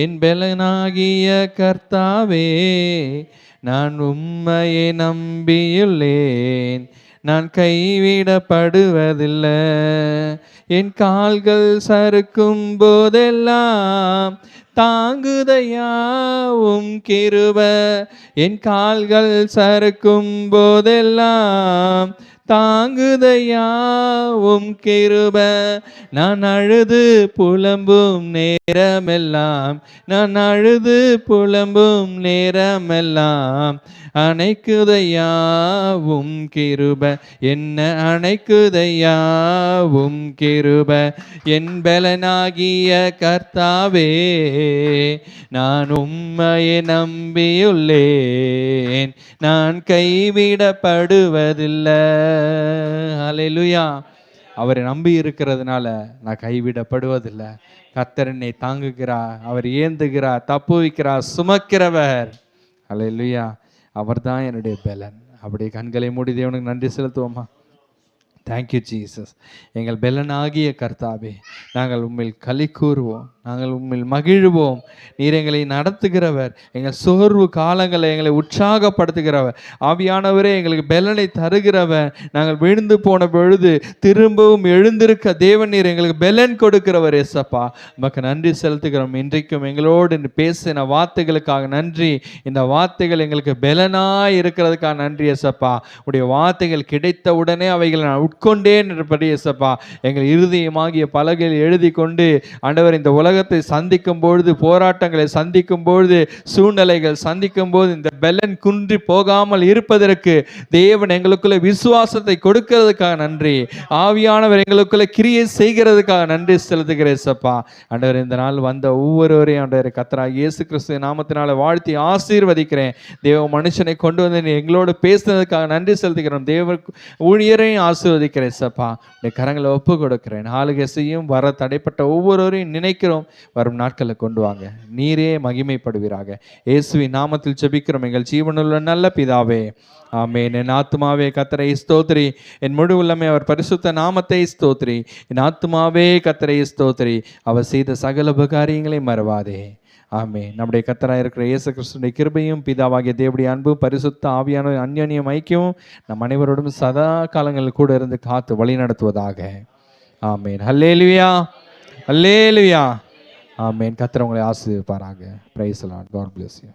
என் பலனாகிய கர்த்தாவே, நான் உம்மையை நம்பியுள்ளேன், நான் கைவிடப்படுவதில்லை. என் கால்கள் சறுக்கும் போதெல்லாம் தாங்குதையா உம் கிருபை. என் கால்கள் சறுக்கும் போதெல்லாம் தாங்குதையா உம் கிருபை. நான் அழுது புலம்பும் நேரமெல்லாம், நான் அழுது புலம்பும் நேரமெல்லாம் அணைக்குதையா உம் கிருபை. என்ன அணைக்குதையா உம் கிருபை. என் பலனாகிய கர்த்தாவே, நான் உம்மையை நம்பியுள்ளேன், நான் கைவிடப்படுவதில்லை. ஹல்லேலூயா. அவரை நம்பி இருக்கிறதுனால நான் கைவிடப்படுவதில்லை. கர்த்தர் என்னை தாங்குகிறார், அவர் ஏந்துகிறார், தப்புவிக்கிறார், சுமக்கிறவர். ஹல்லேலூயா. அவர் தான் என்னுடைய பலன். அப்படியே கண்களை மூடி தேவனுக்கு நன்றி செலுத்துவோமா? Thank you Jesus. எங்கள் பலனாகிய கர்த்தாவே, நாங்கள் உம்மில் களி கூறுவோம், நாங்கள் உம்மில் மகிழ்வோம். நீர் எங்களை நடத்துகிறவர், எங்கள் சோர்வு காலங்களை எங்களை உற்சாகப்படுத்துகிறவர். ஆவியானவரே, எங்களுக்கு பலனை தருகிறவர். நாங்கள் விழுந்து போன பொழுது திரும்பவும் எழுந்திருக்க தேவன் நீர் எங்களுக்கு பலன் கொடுக்கிறவர். ஏசப்பா, உமக்கு நன்றி செலுத்துகிறோம். இன்றைக்கும் எங்களோடு பேசின வார்த்தைகளுக்காக நன்றி. இந்த வார்த்தைகள் எங்களுக்கு பலனாய் இருக்கிறதுக்காக நன்றி. ஏசப்பா, உடைய வார்த்தைகள் கிடைத்த உடனே அவைகளை நான் உட்கொண்டேன் என்பது ஏசப்பா, எங்கள் இருதயமாகிய பலகையில் எழுதி கொண்டு ஆண்டவர் இந்த உலகத்தை சந்திக்கும் பொழுது, போராட்டங்களை சந்திக்கும் பொழுது, சூழ்நிலைகள் சந்திக்கும் போது இந்த பலன் குன்றி போகாமல் இருப்பதற்கு தேவன் எங்களுக்குள்ள விசுவாசத்தை கொடுக்கிறதுக்காக நன்றி. ஆவியானவர் எங்களுக்குள்ள கிரியை செய்கிறதுக்காக நன்றி செலுத்துகிறேன் ஏசப்பா. ஆண்டவர், இந்த நாள் வந்த ஒவ்வொருவரையும் ஆண்டவர் கர்த்தராகிய இயேசு கிறிஸ்து நாமத்தினால வாழ்த்தி ஆசீர்வதிக்கிறேன். தேவ மனுஷனை கொண்டு வந்து எங்களோடு பேசுனதுக்காக நன்றி செலுத்துகிறோம். தேவ ஊழியரையும் ஆசீர்வதிக்கிறேன் ஏசப்பா. கரங்களை ஒப்பு கொடுக்கிறேன். ஆளுகை செய்யும் வர தடைப்பட்ட ஒவ்வொருவரையும் நினைக்கிறோம். வரும் நாட்களை கொண்டு வாங்க, நீரே மகிமைப்படுவீராக. இயேசுவின் நாமத்தில் ஜெபிக்கிறோம் எங்கள் ஜீவனுள்ள நல்ல பிதாவே, ஆமென். என் ஆத்துமாவே கர்த்தரை ஸ்தோத்திரி, என் முழு உள்ளமே அவர் பரிசுத்த நாமத்தை ஸ்தோத்திரி. என் ஆத்துமாவே கர்த்தரை ஸ்தோத்திரி, அவர் செய்த சகல உபகாரியங்களை மறவாதே. ஆமென். நம்முடைய கர்த்தராக இருக்கிற இயேசு கிறிஸ்துவின் கிருபையும் பிதாவாகிய தேவனுடைய அன்பும் பரிசுத்த ஆவியான அந்யோன்யம் ஐக்கியமும் நம் அனைவரோடும் சதா காலங்களில் கூட இருந்து காத்து வழி நடத்துவதாக. ஆமென். ஹல்லேலூயா, ஹல்லேலூயா. ஆமென். கர்த்தர் உங்களை ஆசீர்வதிப்பாராக. Praise the Lord. God bless you.